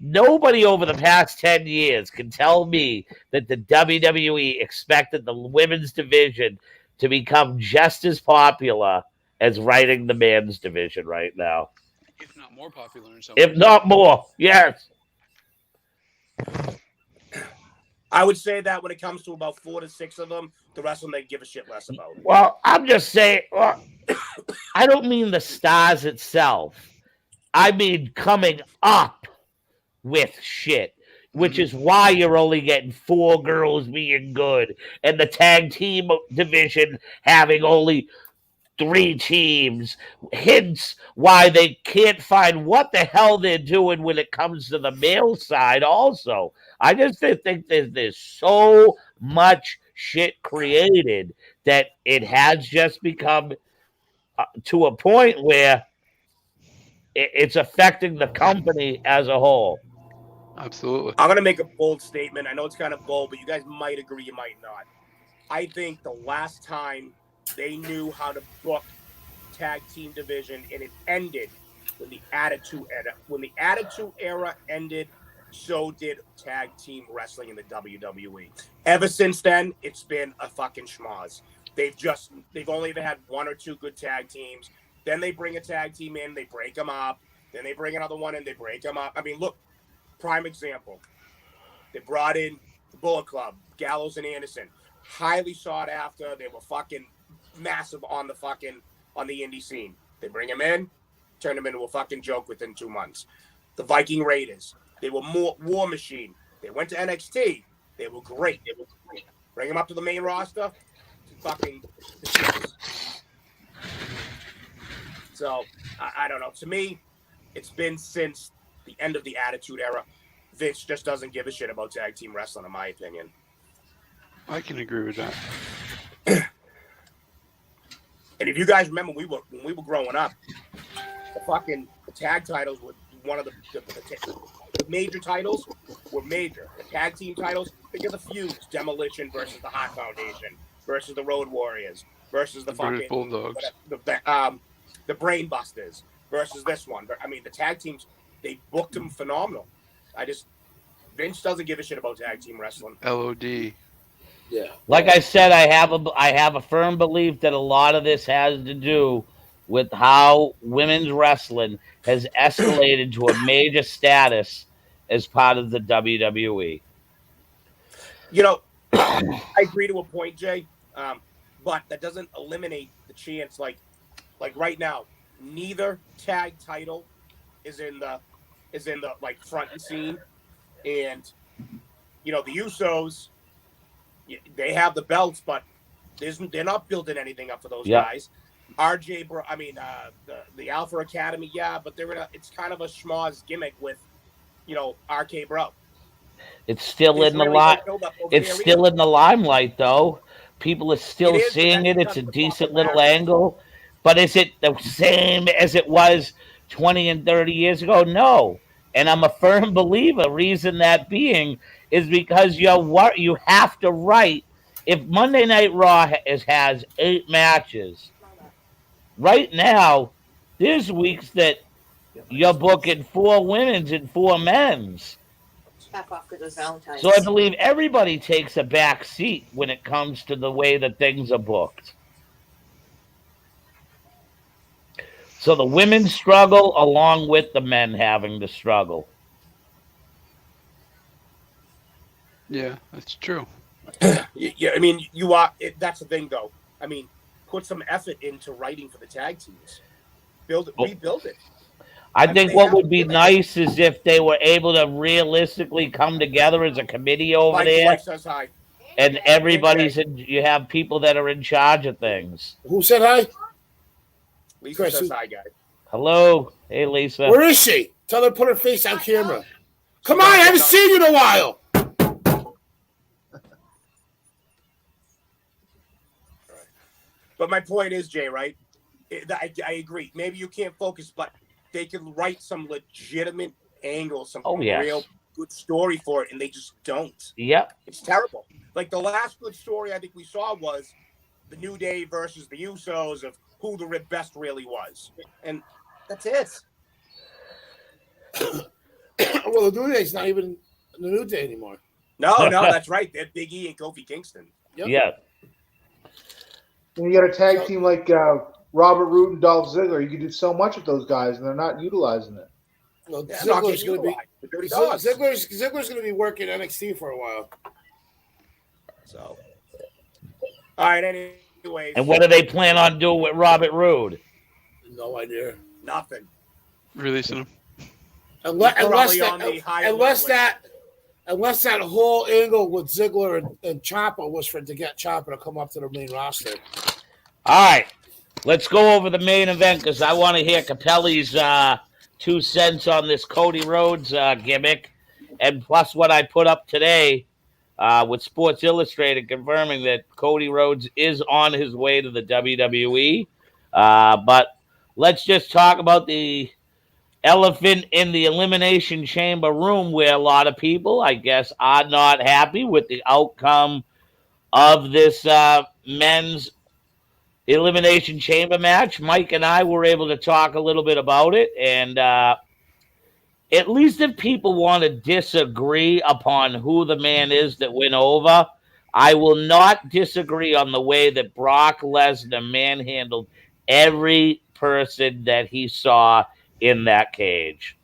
Nobody over the past 10 years can tell me that the WWE expected the women's division to become just as popular as writing the men's division right now. If not more popular in some If not more, yes. I would say that when it comes to about 4 to 6 of them, the rest of them they give a shit less about. Well, I'm just saying, I don't mean the stars itself. I mean coming up with shit, which is why you're only getting 4 girls being good and the tag team division having only 3 teams. Hints why they can't find what the hell they're doing when it comes to the male side also. I just think there's so much shit created that it has just become to a point where it's affecting the company as a whole. Absolutely. I'm going to make a bold statement. I know it's kind of bold, but you guys might agree, you might not. I think the last time they knew how to book tag team division, and it ended when the Attitude Era. When the Attitude Era ended, so did tag team wrestling in the WWE. Ever since then, it's been a fucking schmoz. They've only ever had 1 or 2 good tag teams. Then they bring a tag team in, they break them up. Then they bring another one in, they break them up. I mean, look, prime example. They brought in the Bullet Club, Gallows and Anderson. Highly sought after. They were fucking massive on the indie scene. They bring them in, turn them into a fucking joke within 2 months. The Viking Raiders. They were more War Machine. They went to NXT. They were great. Bring them up to the main roster. Fucking. So, I don't know. To me, it's been since the end of the Attitude Era. Vince just doesn't give a shit about tag team wrestling, in my opinion. I can agree with that. And if you guys remember, when we were growing up, the tag titles were one of the major titles were major. The tag team titles, think of the feuds: Demolition versus the Hot Foundation versus the Road Warriors versus the fucking Bulldogs, the Brain Busters versus this one. But I mean, the tag teams, they booked them phenomenal. Vince doesn't give a shit about tag team wrestling. LOD. Yeah. Like I said, I have a firm belief that a lot of this has to do with how women's wrestling has escalated to a major status as part of the WWE. You know, I agree to a point, Jay, but that doesn't eliminate the chance. Like right now, neither tag title is in the like front and scene, and you know the Usos, they have the belts, but they're not building anything up for those guys. RJ, bro, I mean the Alpha Academy, but it's kind of a schmoz gimmick with, you know, RK Bro. It's still in the in the limelight, though. People are still seeing it. It's a decent little angle, but is it the same as it was 20 and 30 years ago? No. And I'm a firm believer. Reason that being is because you have to write. If Monday Night Raw has 8 matches, right now, there's weeks that you're booking 4 women's and 4 men's. So I believe everybody takes a back seat when it comes to the way that things are booked. So the women struggle along with the men having to struggle. Yeah, that's true. Yeah, I mean, that's the thing, though. I mean, put some effort into writing for the tag teams. Rebuild it. I think what would be nice is if they were able to realistically come together as a committee over there, and you have people that are in charge of things. Who said hi? Lisa says hi, guys. Hello. Hey, Lisa. Where is she? Tell her to put her face on camera. Come on, I haven't seen you in a while. But my point is, Jay, right? I agree. Maybe you can't focus, but they can write some legitimate angle, some real good story for it, and they just don't. Yep. It's terrible. Like the last good story I think we saw was the New Day versus the Usos of who the best really was. And that's it. Well, the New Day's not even the New Day anymore. No, that's right. They're Big E and Kofi Kingston. Yep. Yeah. And you got a tag team like Robert Roode and Dolph Ziggler. You can do so much with those guys, and they're not utilizing it. Well, Ziggler's going to be working NXT for a while. So, all right. Anyways, and what do they plan on doing with Robert Roode? No idea. Nothing. Releasing him. Unless that whole angle with Ziggler and Ciampa was to get Ciampa to come up to the main roster. All right, let's go over the main event because I want to hear Capelli's 2 cents on this Cody Rhodes gimmick, and plus what I put up today with Sports Illustrated confirming that Cody Rhodes is on his way to the WWE. But let's just talk about the elephant in the Elimination Chamber room where a lot of people, I guess, are not happy with the outcome of this men's Elimination Chamber match. Mike and I were able to talk a little bit about it, and at least if people want to disagree upon who the man is that went over, I will not disagree on the way that Brock Lesnar manhandled every person that he saw in that cage.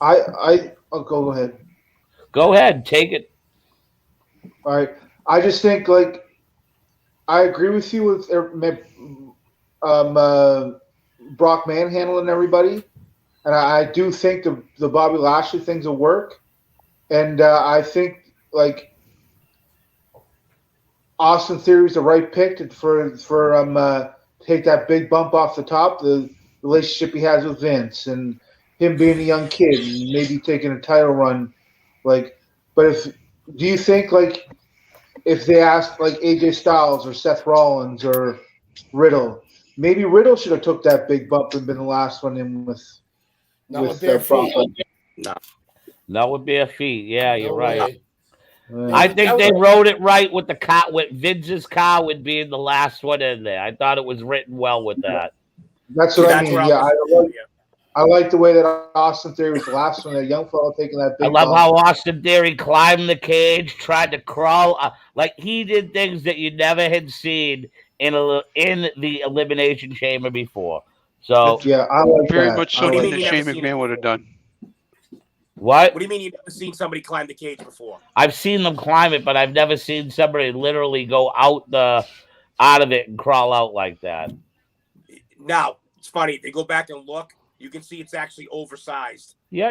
I'll go ahead. Go ahead, take it. All right. I just think, like, I agree with you with Brock manhandling everybody, and I do think the Bobby Lashley things will work, and I think like Austin Theory's the right pick for take that big bump off the top. The relationship he has with Vince and him being a young kid and maybe taking a title run, like. But do you think like if they asked like AJ Styles or Seth Rollins or Riddle, maybe Riddle should have took that big bump and been the last one in with bare feet. No. That would be a feat. Yeah, you're right. Way. I think they wrote it right with the car, with Vince's car would be the last one in there. I thought it was written well with that. That's what I mean. Yeah, I like the way that Austin Theory was the last one, that young fellow taking that I big love bump. how Austin Theory climbed the cage, tried to crawl. Like he did things that you never had seen in the Elimination Chamber before. So Yeah, I like Very that. much I so do you like thing mean that you that. never Shane seen it McMahon would have before? done. what? What do you mean you never seen somebody climb the cage before? I've seen them climb it, but I've never seen somebody literally go out of it and crawl out like that. Now, it's funny. If you go back and look, you can see it's actually oversized. Yeah.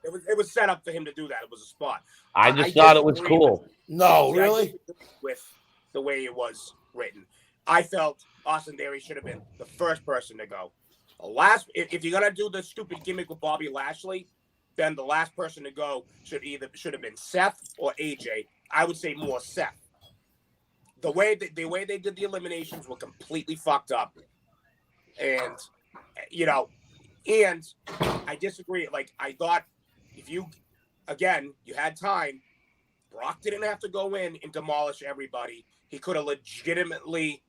It was set up for him to do that. It was a spot. I just thought it was disagree cool. No, See, I really? disagree with the way it was written. I felt Austin Theory should have been the first person to go. If you're gonna do the stupid gimmick with Bobby Lashley, then the last person to go should have been Seth or AJ. I would say more Seth. The way they did the eliminations were completely fucked up, and and I disagree. Like I thought, if you had time, Brock didn't have to go in and demolish everybody. He could have legitimately.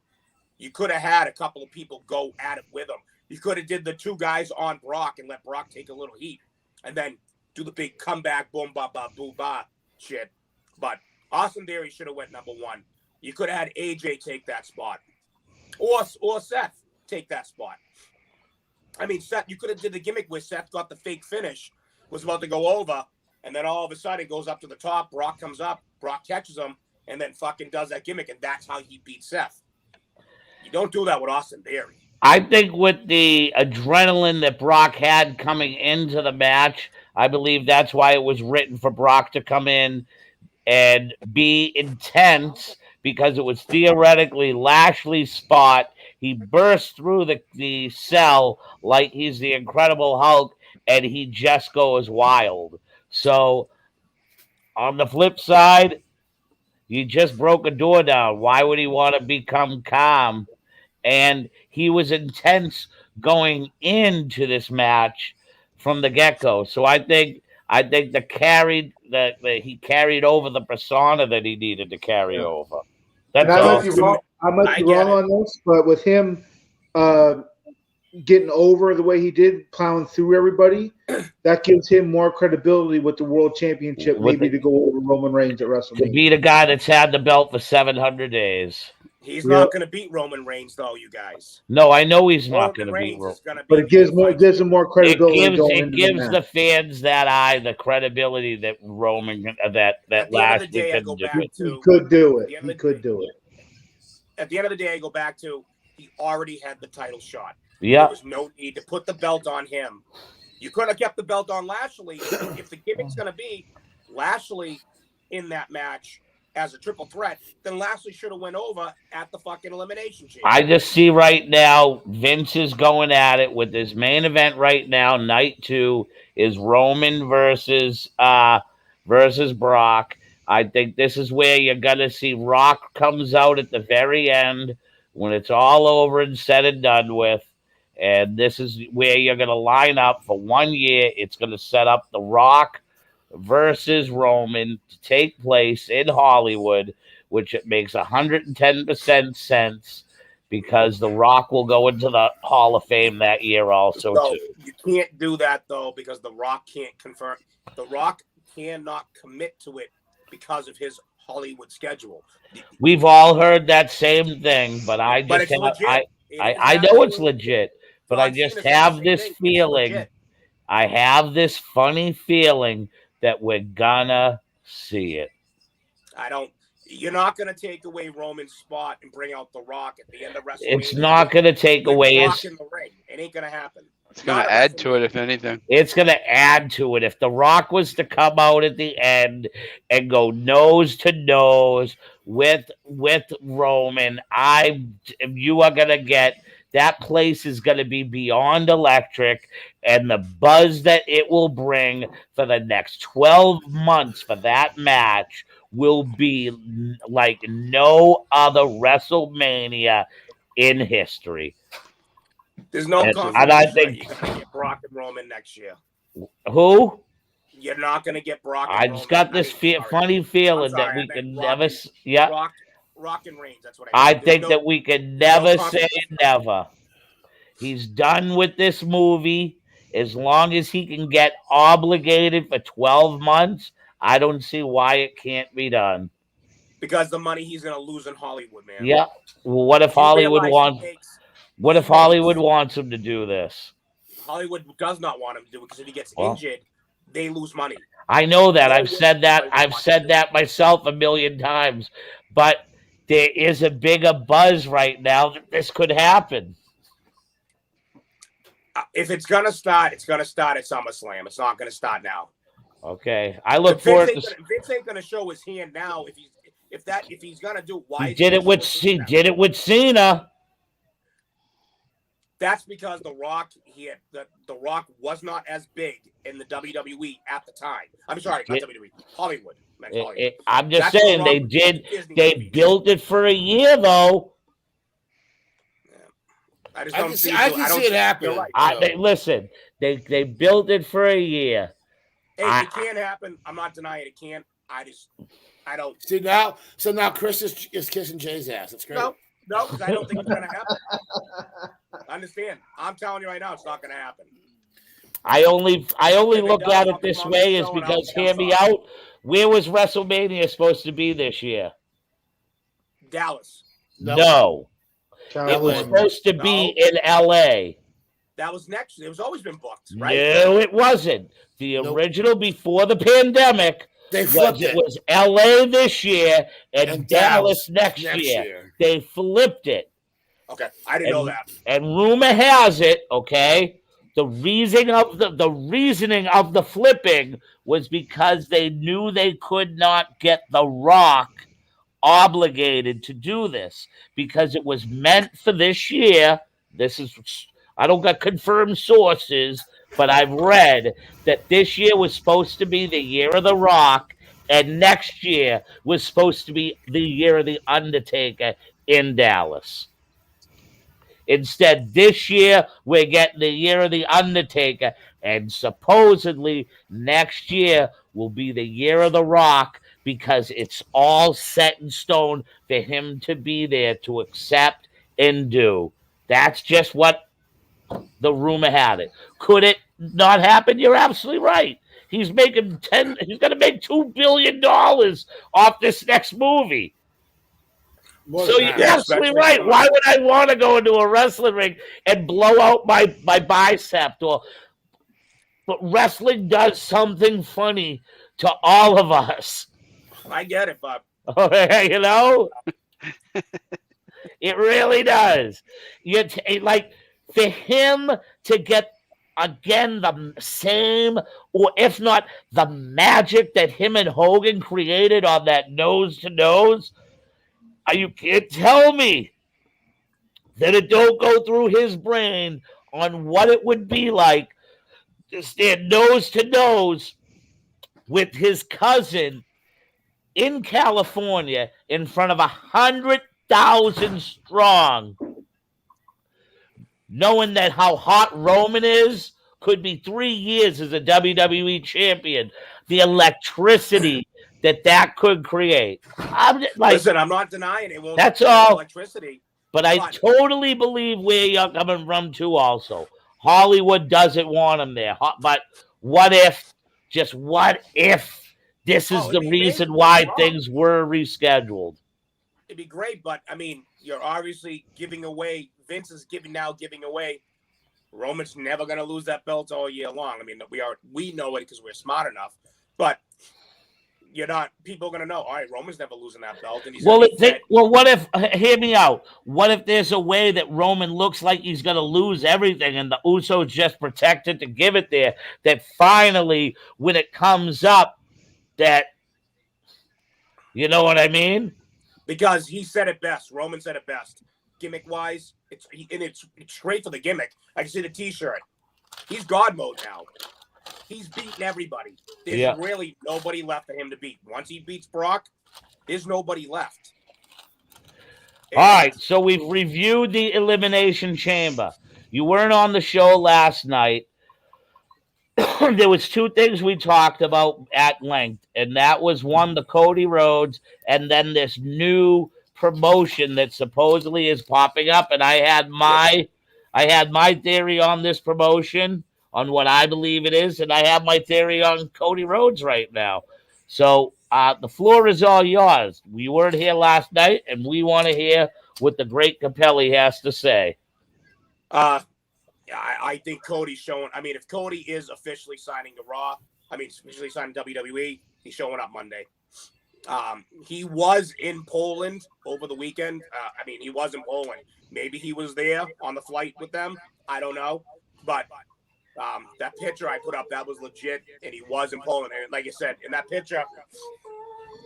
You could have had a couple of people go at it with him. You could have did the two guys on Brock and let Brock take a little heat, and then do the big comeback, boom, ba, ba, boo, ba shit. But Austin Theory should have went number one. You could have had AJ take that spot, or Seth take that spot. I mean, Seth, you could have did the gimmick where Seth got the fake finish, was about to go over, and then all of a sudden it goes up to the top. Brock comes up, Brock catches him, and then fucking does that gimmick, and that's how he beat Seth. You don't do that with Austin Theory. I think with the adrenaline that Brock had coming into the match, I believe that's why it was written for Brock to come in and be intense, because it was theoretically Lashley's spot. He burst through the cell like he's the Incredible Hulk, and he just goes wild. So on the flip side, you just broke a door down. Why would he want to become calm? And he was intense going into this match from the get-go. So I think he carried over the persona that he needed to carry over. That's And I all. might be wrong. I might be get wrong on this, but with him getting over the way he did, plowing through everybody, that gives him more credibility with the World Championship, maybe to go over Roman Reigns at To WrestleMania. beat a guy that's had the belt for 700 days. He's not going to beat Roman Reigns, though, you guys. No, I know he's not going to beat Reigns is gonna But it gives him more credibility. It gives the fans that the credibility that Roman that Lashley couldn't do. He could do it. He could do it. At the end of the day, I go back to he already had the title shot. Yeah. There was no need to put the belt on him. You could have kept the belt on Lashley if the gimmick's going to be Lashley in that match as a triple threat. Then Lashley should have went over at the fucking elimination chamber. I just see right now Vince is going at it with his main event right now. Night 2 is Roman versus Brock. I think this is where you're gonna see Rock comes out at the very end when it's all over and said and done with. And this is where you're going to line up for 1 year. It's going to set up The Rock versus Roman to take place in Hollywood, which it makes 110% sense because The Rock will go into the Hall of Fame that year also, So, too. you can't do that, though, because The Rock can't confirm. The Rock cannot commit to it because of his Hollywood schedule. We've all heard that same thing, but I But just it's legit. I know it's legit. But I just have this feeling, I have this funny feeling that we're gonna see it. You're not going to take away Roman's spot and bring out The Rock at the end of WrestleMania. It's not going to take away Rock his. in the ring. It ain't going to happen. It's going to add to it, if anything. It's going to add to it. If The Rock was to come out at the end and go nose to nose with Roman, you are going to get. That place is going to be beyond electric, and the buzz that it will bring for the next 12 months for that match will be like no other WrestleMania in history. There's no confidence. And I think you're going to get Brock and Roman next year. Who? You're not going to get Brock and I Roman. just got this funny feeling that we can never. Yeah. Rock and Reigns. That's what I think that we can never say never. He's done with this movie. as long as he can get obligated for 12 months, I don't see why it can't be done. Because the money he's going to lose in Hollywood, man. Yeah. Well, what if Do you Hollywood realize wants? What if Hollywood wants him to do this? Hollywood does not want him to do it because if he gets Well, injured, they lose money. I know that. No I've said that. Hollywood I've wants said to. that myself a million times. But there is a bigger buzz right now that this could happen. If it's going to start, it's going to start at SummerSlam. It's not going to start now. Okay, I look forward to. Vince ain't going to show his hand now. If he's going to do, why? He did it with Cena. That's because The Rock, the Rock was not as big in the WWE at the time. I'm sorry, not WWE, Hollywood. I'm just saying they did. They built it for a year though. I can see it happening. Right, listen, they built it for a year. Hey, it can happen. I'm not denying it can't. I don't. See now, so now Chris is kissing Jay's ass. That's great. No, because I don't think it's going to happen. Understand? I'm telling you right now, it's not going to happen. I only look at it this way is because, hear me out, where was WrestleMania supposed to be this year? Dallas. No. It was supposed to be in LA. That was next. It was always been booked, right? No, it wasn't. The original before the pandemic. They flipped it. It was LA this year and Dallas next year. They flipped it. Okay, I didn't know that. And rumor has it, okay, the reasoning of the flipping was because they knew they could not get The Rock obligated to do this because it was meant for this year. I don't got confirmed sources, but I've read that this year was supposed to be the year of The Rock, and next year was supposed to be the year of The Undertaker in Dallas. Instead, this year, we're getting the year of The Undertaker, and supposedly next year will be the year of The Rock because it's all set in stone for him to be there to accept and do. That's just what the rumor had it. Could it not happen? You're absolutely right. He's making he's going to make $2 billion off this next movie. So you're absolutely right. Why would I want to go into a wrestling ring and blow out my bicep? But wrestling does something funny to all of us. I get it, Bob. You know? It really does. Like, for him to get, again, the same, or if not, the magic that him and Hogan created on that nose-to-nose, you can't tell me that it don't go through his brain on what it would be like to stand nose-to-nose with his cousin in California in front of 100,000 strong, knowing that how hot Roman is, could be 3 years as a WWE champion. The electricity that could create. Listen, I'm not denying it. That's all. Electricity. But I totally believe where you're coming from too. Also, Hollywood doesn't want him there. But what if this is the reason why things were rescheduled? It'd be great, but I mean, you're obviously giving away. Vince is giving away. Roman's never going to lose that belt all year long. I mean, we know it because we're smart enough, but people are going to know, all right, Roman's never losing that belt. And he's what if, hear me out. What if there's a way that Roman looks like he's going to lose everything and the Usos just protected to give it there, that finally, when it comes up, that, you know what I mean? Because he said it best. Roman said it best. Gimmick-wise, it's great for the gimmick. I can see the T-shirt. He's God mode now. He's beaten everybody. There's really nobody left for him to beat. Once he beats Brock, there's nobody left. All right, so we've reviewed the Elimination Chamber. You weren't on the show last night. There was two things we talked about at length, and that was one, the Cody Rhodes, and then this new promotion that supposedly is popping up. And I had my theory on this promotion. on what I believe it is, and I have my theory on Cody Rhodes right now. So the floor is all yours. We weren't here last night, and we want to hear what the great Capelli has to say. I think Cody's showing. I mean, if Cody is officially signing to Raw, officially signing WWE, he's showing up Monday. He was in Poland over the weekend. He was in Poland. Maybe he was there on the flight with them. I don't know. But that picture I put up, that was legit, and he was in Poland. And like I said, in that picture,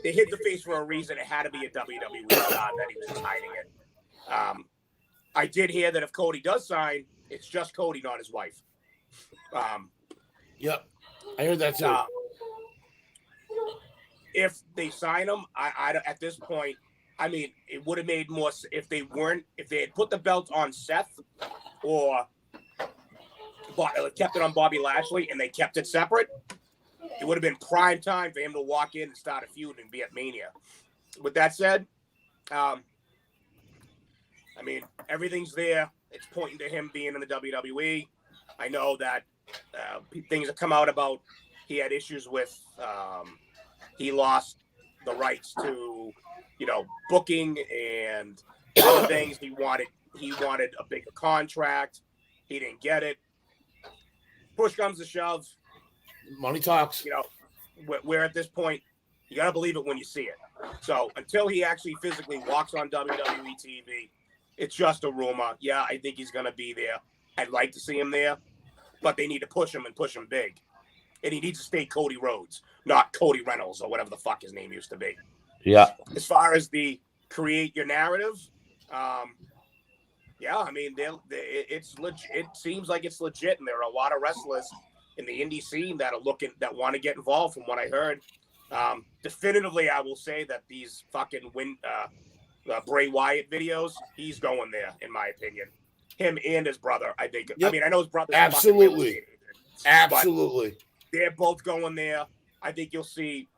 they hid the face for a reason. It had to be a WWE star that he was just hiding it. I did hear that if Cody does sign, it's just Cody, not his wife. Yep, I heard that too. If they sign him, I at this point, it would have made more if they had put the belt on Seth or kept it on Bobby Lashley and they kept it separate. It would have been prime time for him to walk in and start a feud and be at Mania. With that said, everything's there. It's pointing to him being in the WWE. I know that things have come out about he had issues with he lost the rights to, booking and other things. He wanted a bigger contract. He didn't get it. Push comes to shove. Money talks. We're at this point, you got to believe it when you see it. So until he actually physically walks on WWE TV, it's just a rumor. Yeah, I think he's going to be there. I'd like to see him there, but they need to push him and push him big. And he needs to stay Cody Rhodes, not Cody Reynolds or whatever the fuck his name used to be. Yeah. As far as the create your narrative, it's legit. It seems like it's legit, and there are a lot of wrestlers in the indie scene that want to get involved. From what I heard, definitively, I will say that these fucking Bray Wyatt videos, he's going there, in my opinion. Him and his brother, I think. Yep. I know his brother. Absolutely. They're both going there. I think you'll see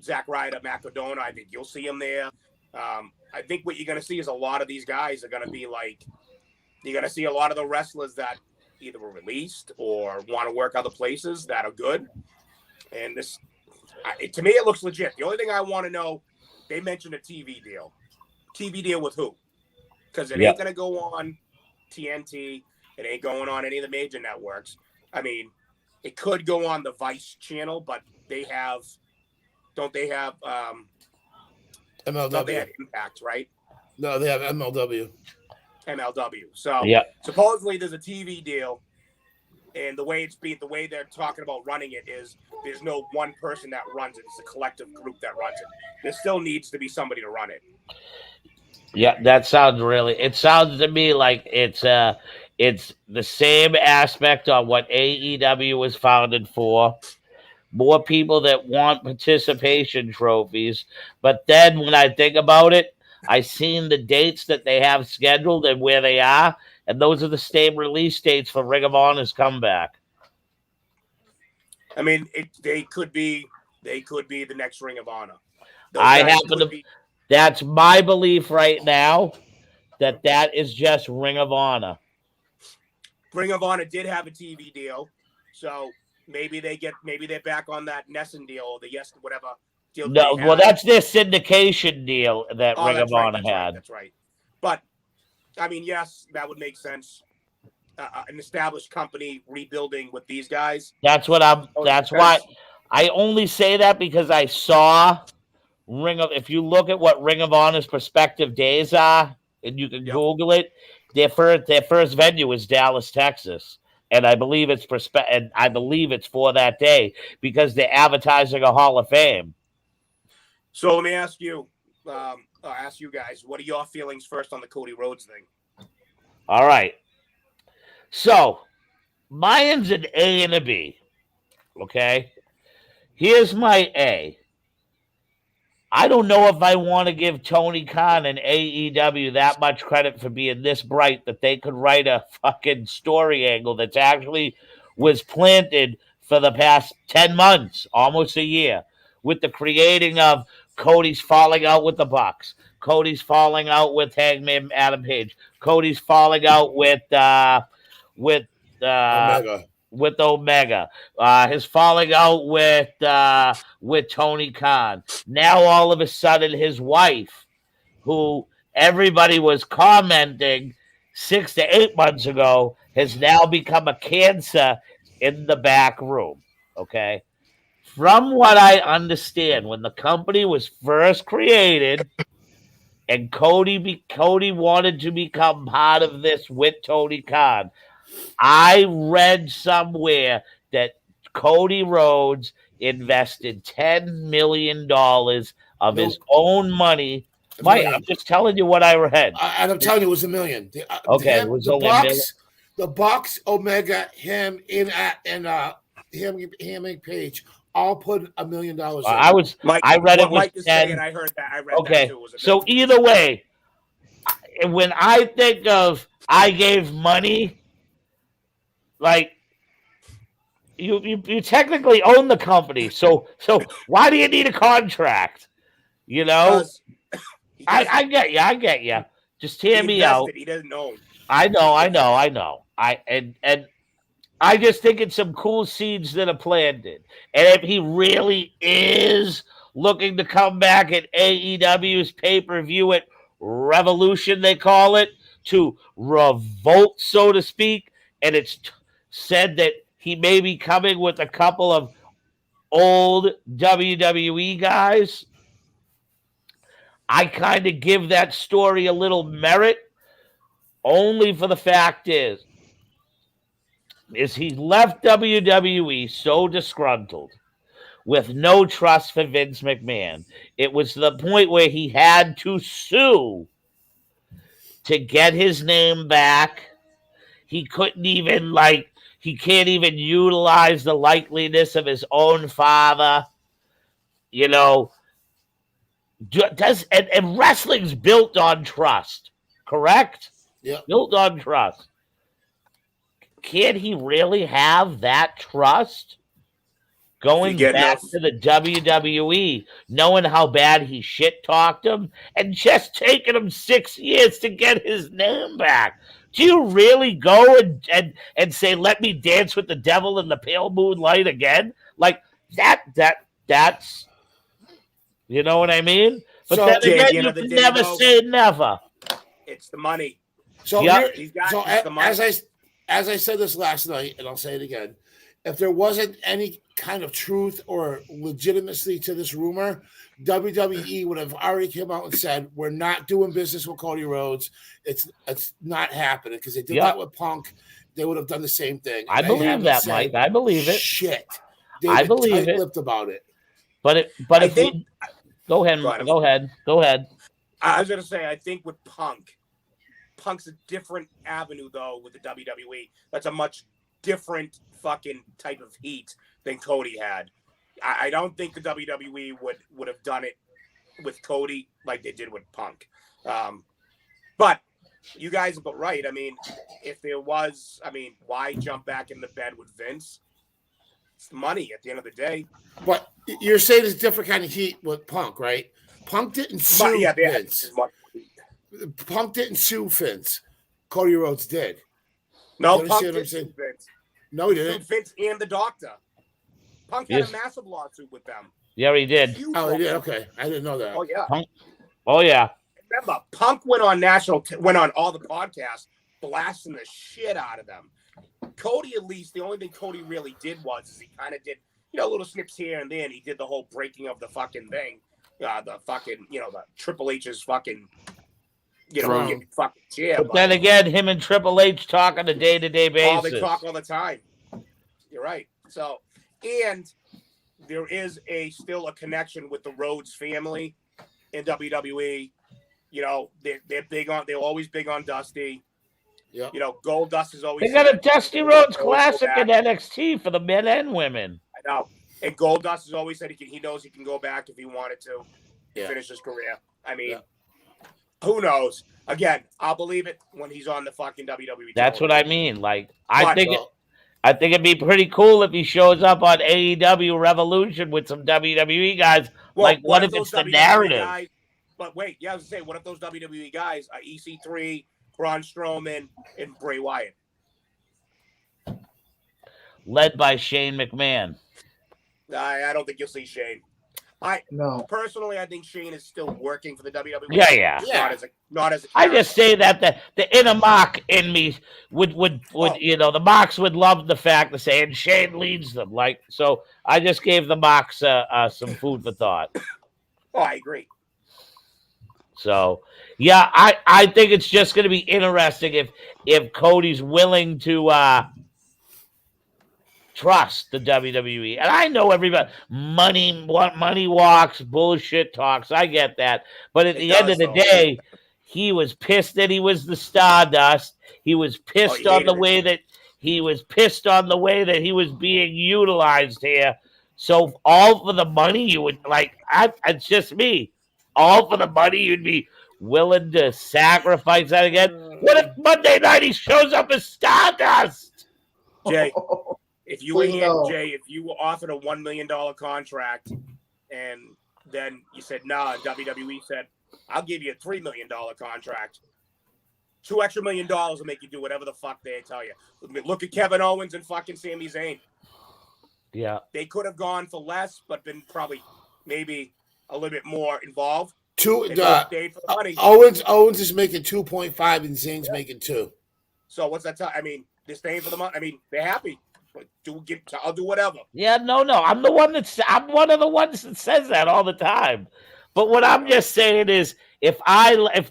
Zack Ryder, Matt Cardona. I think you'll see him there. I think what you're going to see is a lot of these guys are going to be like, you're going to see a lot of the wrestlers that either were released or want to work other places that are good. And this, to me, it looks legit. The only thing I want to know, they mentioned a TV deal. TV deal with who? Because it ain't going to go on TNT. It ain't going on any of the major networks. It could go on the Vice channel, but don't they have MLW? Don't they have Impact, right? No, they have MLW. So supposedly there's a TV deal, and the way they're talking about running it is there's no one person that runs it. It's a collective group that runs it. There still needs to be somebody to run it. Yeah, that sounds it sounds to me like it's the same aspect on what AEW was founded for. More people that want participation trophies. But then when I think about it, I seen the dates that they have scheduled and where they are, and those are the same release dates for Ring of Honor's comeback. They could be the next Ring of Honor. That's my belief right now, that is just Ring of Honor. Ring of Honor did have a TV deal, so maybe they're back on that Nesson deal or the whatever deal. No, well, that's their syndication deal that Ring of Honor had. That's right. But yes, that would make sense. An established company rebuilding with these guys. That's why I only say that because I saw if you look at what Ring of Honor's prospective days are, and you can Google it, their first venue is Dallas, Texas. And I believe it's for that day because they're advertising a Hall of Fame. So let me ask you guys, what are your feelings first on the Cody Rhodes thing? All right. So mine's an A and a B. Okay. Here's my A. I don't know if I want to give Tony Khan and AEW that much credit for being this bright that they could write a fucking story angle that's actually was planted for the past 10 months, almost a year, with the creating of Cody's falling out with the Bucks, Cody's falling out with Hangman Adam Page, Cody's falling out with Omega, his falling out with Tony Khan. Now all of a sudden, his wife, who everybody was commenting 6 to 8 months ago, has now become a cancer in the back room. Okay. From what I understand, when the company was first created and Cody wanted to become part of this with Tony Khan, I read somewhere that Cody Rhodes invested $10 million of his own money. Mike, I'm just telling you what I read. And I'm telling you, it was $1 million. Okay, it was the only $1 million. The Bucks, Omega, him, him and Page all put $1 million in. I read it was Mike is 10. saying, I heard that. I read okay, that too. so either way, when I think of I gave money, like you technically own the company, so why do you need a contract? You know, I get you. Just hear me out. He doesn't know. I know. And I just think it's some cool seeds that are planted. And if he really is looking to come back at AEW's pay-per-view at Revolution, they call it, to revolt, so to speak, and it's said that he may be coming with a couple of old WWE guys, I kind of give that story a little merit, only for the fact is he left WWE so disgruntled with no trust for Vince McMahon. It was to the point where he had to sue to get his name back. He couldn't even he can't even utilize the likeliness of his own father. You know, and wrestling's built on trust, correct? Yeah. Built on trust. Can he really have that trust going back to the WWE, knowing how bad he shit talked him and just taking him 6 years to get his name back? Do you really go and say, let me dance with the devil in the pale moonlight again? Like that's, you know what I mean? But So, then again, you you can never say never. It's the money. So, the money. As I said this last night, and I'll say it again, if there wasn't any kind of truth or legitimacy to this rumor, WWE would have already come out and said, we're not doing business with Cody Rhodes. It's not happening, because they did that with Punk. They would have done the same thing. I believe that, Mike. I believe it. Shit. I believe it. Lipped about it. Go ahead. I was going to say, I think with Punk's a different avenue, though, with the WWE. That's a much different fucking type of heat than Cody had. I don't think the WWE would have done it with Cody like they did with Punk. But you guys are right. I mean, if there was, why jump back in the bed with Vince? It's money at the end of the day. But you're saying it's a different kind of heat with Punk, right? Punk didn't sue Vince. Punk didn't sue Vince. Cody Rhodes did. No, Punk didn't sue Vince. No, he didn't. Vince and the Doctor. Punk had a massive lawsuit with them. Yeah, he did. He did? Okay. I didn't know that. Oh, yeah. Oh, yeah. Remember, Punk went on all the podcasts, blasting the shit out of them. Cody, at least, the only thing Cody really did is he kind of did, little snips here and there, and he did the whole breaking of the fucking thing. The Triple H's fucking, fucking chair. But then again, him and Triple H talk on a day-to-day basis. They talk all the time. You're right. So, and there is still a connection with the Rhodes family in WWE. They're always big on Dusty. Yeah. Gold Dust is always. They got a Dusty Rhodes Classic in NXT for the men and women. I know. And Gold Dust has always said he knows he can go back if he wanted to finish his career. Who knows? Again, I'll believe it when he's on the fucking WWE. That's what I mean. I think it'd be pretty cool if he shows up on AEW Revolution with some WWE guys. Well, what if it's the narrative? Guys, but wait, I was going to say, what if those WWE guys are EC3, Braun Strowman, and Bray Wyatt? led by Shane McMahon. I don't think you'll see Shane. No. Personally, I think Shane is still working for the WWE. Yeah. Not as a I just say that the inner mock in me would Oh. the mocks would love the fact to say, and Shane leads them. Like, so I just gave the mocks some food for thought. Oh, I agree. So yeah, I think it's just going to be interesting if Cody's willing to trust the WWE. And I know everybody money walks, bullshit talks. I get that. But at the end of the day, he was pissed that he was the Stardust. He was pissed on the way that he was being utilized here. So all for the money you would it's just me. All for the money you'd be willing to sacrifice that again. What if Monday night he shows up as Stardust? Jay, if you were offered a $1 million contract and then you said, nah, WWE said, I'll give you a $3 million contract. $2 extra million will make you do whatever the fuck they tell you. Look at Kevin Owens and fucking Sami Zayn. Yeah. They could have gone for less, but been probably maybe a little bit more involved. Owens is making 2.5 and Zayn's making 2. So what's that? I mean, they're staying for the money. I mean, they're happy. I'll do whatever. Yeah, no. I'm one of the ones that says that all the time. But what I'm just saying is, if Capelli,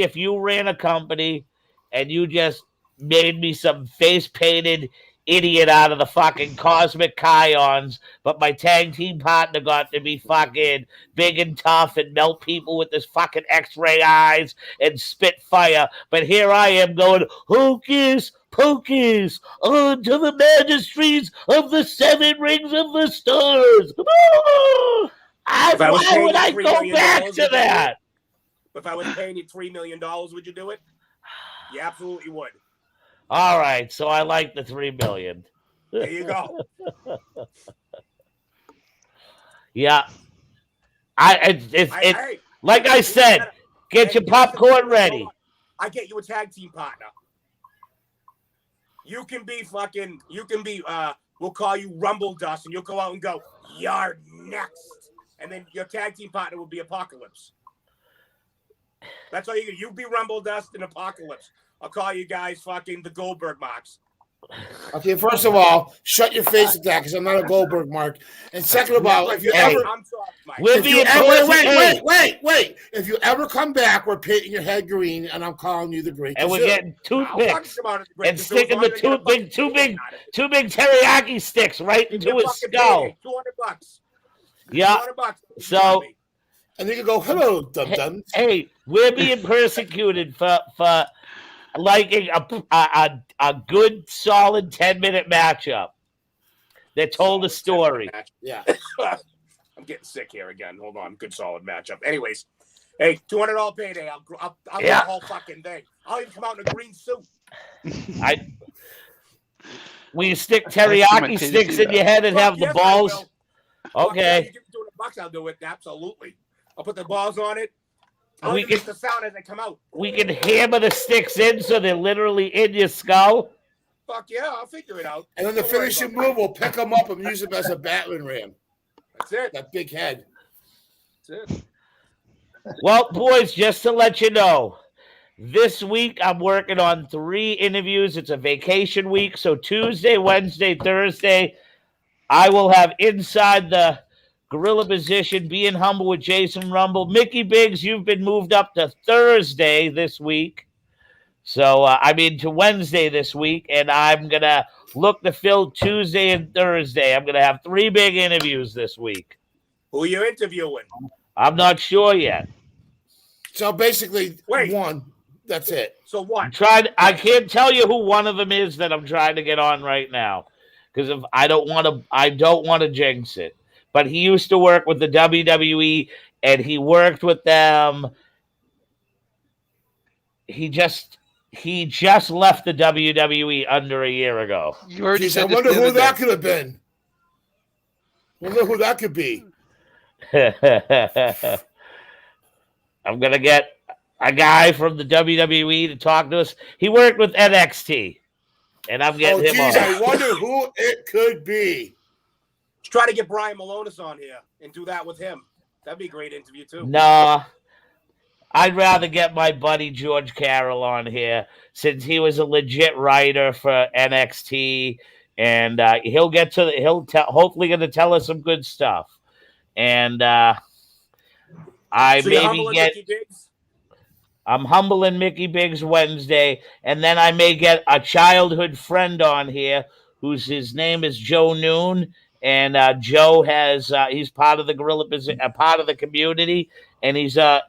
if you ran a company and you just made me some face painted idiot out of the fucking Cosmic Kions, but my tag team partner got to be fucking big and tough and melt people with his fucking X-ray eyes and spit fire. But here I am going, hocus pocus, on to the magistries of the 7 rings of the stars. Why would I go back to that? If I was paying you $3 million, would you do it? You absolutely would. All right, so I like the $3 million. There you go. Yeah, like I said, get your popcorn ready. I get you a tag team partner. You can be we'll call you Rumble Dust, and you'll go out and go, you're next. And then your tag team partner will be Apocalypse. That's all you be Rumble Dust and Apocalypse. I'll call you guys fucking the Goldberg marks. Okay, first of all, shut your face at that because I'm not a Goldberg mark. And second of all, if you ever, I'm sorry, Mike. wait, if you ever come back, we're painting your head green, and I'm calling you the Great. And we're getting toothpicks and sticking the two big teriyaki sticks right into his skull. $200. Yeah. $200. So. And they can go, hello, dum-dums. Hey, we're being persecuted for liking a good, solid 10-minute matchup that told a story. Yeah. I'm getting sick here again. Hold on. Good, solid matchup. Anyways, hey, $200 payday. I'll do the whole fucking thing. I'll even come out in a green suit. Will you stick teriyaki sticks in your head and have the balls? Okay. $200, I'll do it. Absolutely. I'll put the balls on it. I'll make the sound as they come out. We can hammer the sticks in so they're literally in your skull. Fuck yeah, I'll figure it out. And then the finishing move, we'll pick them up and use them as a battering ram. That's it. That big head. That's it. Well, boys, just to let you know, this week I'm working on 3 interviews. It's a vacation week, so Tuesday, Wednesday, Thursday, I will have Inside the Gorilla Position, Being Humble with Jason Rumble. Mickey Biggs, you've been moved up to Thursday this week. So, to Wednesday this week, and I'm going to look to fill Tuesday and Thursday. I'm going to have 3 big interviews this week. Who are you interviewing? I'm not sure yet. So basically, one. That's it. So one. I can't tell you who one of them is that I'm trying to get on right now, because I don't want to jinx it. But he used to work with the WWE, and he worked with them. He just left the WWE under a year ago. You already I wonder who that could have been. Wonder who that could be. I'm going to get a guy from the WWE to talk to us. He worked with NXT. And I'm getting him geez, on. I wonder who it could be. Let's try to get Brian Malonis on here and do that with him. That'd be a great interview, too. Nah. I'd rather get my buddy George Carroll on here since he was a legit writer for NXT, and he'll hopefully going to tell us some good stuff. And I'm humbling Mickey Biggs Wednesday, and then I may get a childhood friend on here his name is Joe Noon, and Joe has he's part of the part of the community, and he's a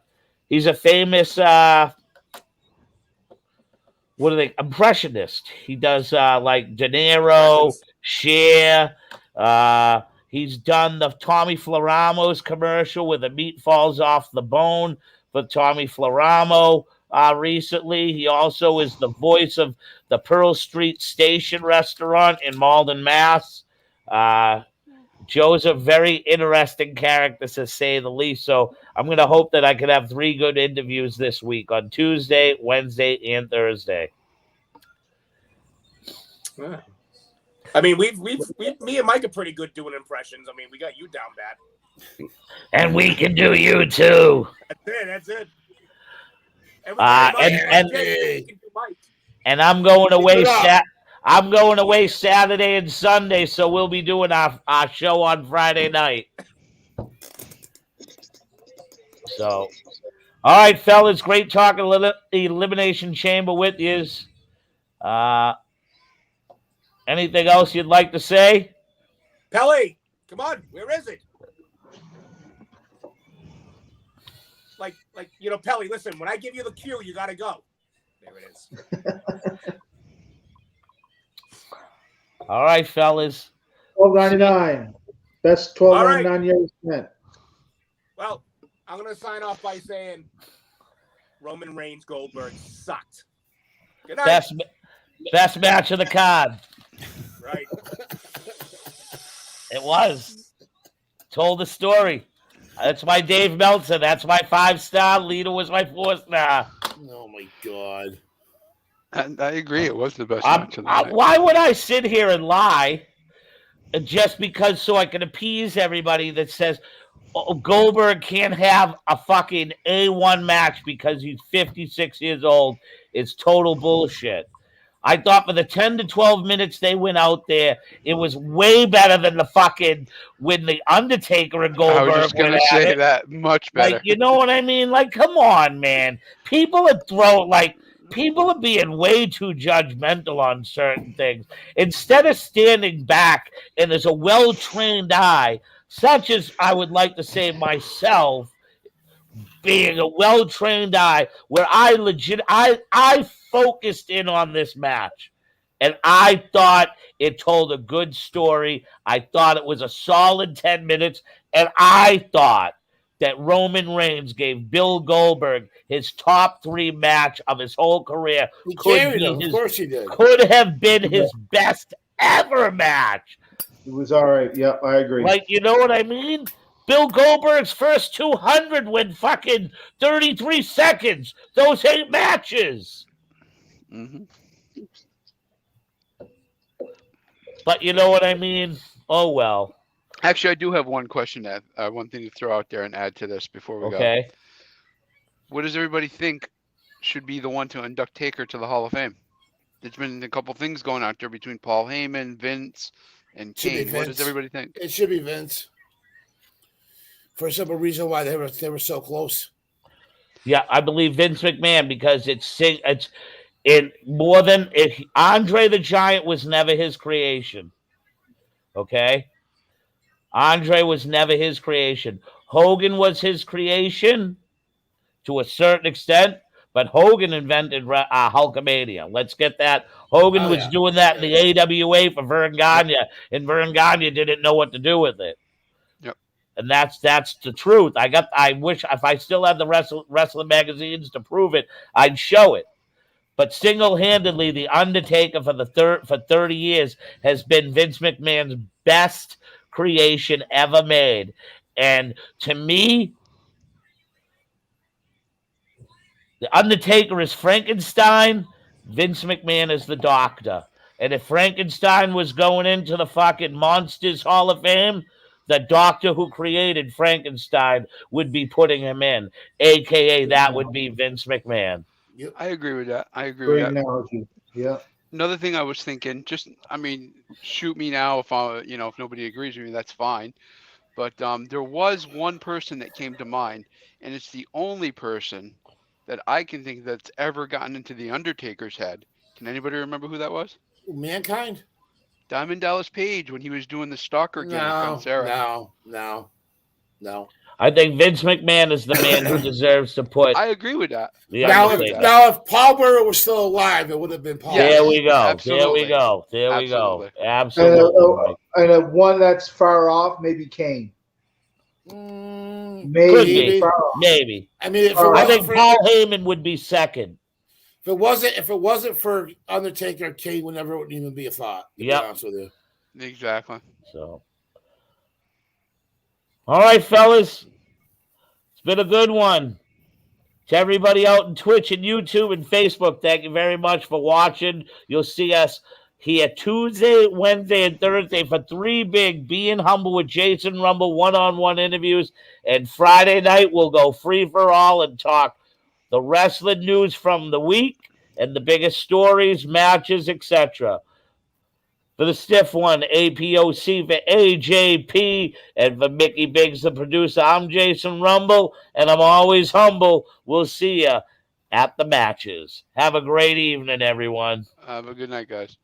famous impressionist. He does like De Niro, Cher. He's done the Tommy Floramos commercial where the meat falls off the bone for Tommy Floramo recently. He also is the voice of the Pearl Street Station restaurant in Malden, Mass. Joe's a very interesting character, to say the least. So I'm going to hope that I can have 3 good interviews this week on Tuesday, Wednesday, and Thursday. Yeah. I mean, me and Mike are pretty good doing impressions. I mean, we got you down bad. And we can do you too. That's it. And I'm going away. I'm going away Saturday and Sunday, so we'll be doing our show on Friday night. So, all right, fellas, great talking the Elimination Chamber with you. Anything else you'd like to say? Pelly, come on, where is it? Like, Pelly, listen, when I give you the cue, you got to go. There it is. All right, fellas. $12.99. Best $12.99 you ever spent. Well, I'm going to sign off by saying Roman Reigns Goldberg sucked. Good night. Best match of the card. Right. It was. Told the story. That's my Dave Meltzer. That's my 5-star. Lita was my 4-star. Oh, my God. I agree. It was the best match of the night. Why would I sit here and lie just because so I can appease everybody that says Goldberg can't have a fucking A1 match because he's 56 years old? It's total bullshit. I thought for the 10 to 12 minutes they went out there, it was way better than the fucking when the Undertaker and Goldberg. I was just going to say that. Much better. Like, you know what I mean? Like, come on, man. People are being way too judgmental on certain things. Instead of standing back and there's a well-trained eye, such as I would like to say myself, being a well-trained eye, where I focused in on this match. And I thought it told a good story. I thought it was a solid 10 minutes. And I thought that Roman Reigns gave Bill Goldberg his top 3 match of his whole career. He carried him. Of course he did. Could have been his best ever match. It was all right. Yeah, I agree. Like, you know what I mean? Bill Goldberg's first 200 went fucking 33 seconds. Those 8 matches. Mm-hmm. But you know what I mean? Oh, well. Actually, I do have one question, one thing to throw out there and add to this before we go. Okay. What does everybody think should be the one to induct Taker to the Hall of Fame? There's been a couple things going out there between Paul Heyman, Vince, and Kane. What does everybody think? It should be Vince. For a simple reason why they were so close. Yeah, I believe Vince McMahon because Andre the Giant was never his creation. Okay? Andre was never his creation. Hogan was his creation to a certain extent, but Hogan invented Hulkamania. Let's get that. Hogan was doing that in the AWA for Vern Gagne, and Vern Gagne didn't know what to do with it. Yep. And that's the truth. I wish if I still had the wrestling magazines to prove it, I'd show it. But single-handedly, The Undertaker for 30 years has been Vince McMahon's best creation ever made. And to me, The Undertaker is Frankenstein, Vince McMahon is the Doctor. And if Frankenstein was going into the fucking Monsters Hall of Fame, the doctor who created Frankenstein would be putting him in, a.k.a. that would be Vince McMahon. Yep. I agree with that. I agree Great with that. analogy. Yeah. Another thing I was thinking, shoot me now if if nobody agrees with me, that's fine. But there was one person that came to mind, and it's the only person that I can think that's ever gotten into the Undertaker's head. Can anybody remember who that was? Mankind? Diamond Dallas Page, when he was doing the stalker gimmick on Sarah. No. I think Vince McMahon is the man who deserves to put. I agree with that. Now, if Paul Bearer was still alive, it would have been Paul. Yes, there we go. absolutely. There we Absolutely. go. Absolutely. And one that's far off, maybe Kane. Maybe. I mean, I think Paul Heyman would be second. If it wasn't for Undertaker, Kane would never even be a thought. To be honest with you. Exactly. So, all right, fellas, it's been a good one. To everybody out in Twitch and YouTube and Facebook, thank you very much for watching. You'll see us here Tuesday, Wednesday, and Thursday for 3 big Being Humble with Jason Rumble one-on-one interviews. And Friday night, we'll go free for all and talk the wrestling news from the week and the biggest stories, matches, etc. For the stiff one, APOC for AJP, and for Mickey Biggs, the producer, I'm Jason Rumble, and I'm always humble. We'll see you at the matches. Have a great evening, everyone. Have a good night, guys.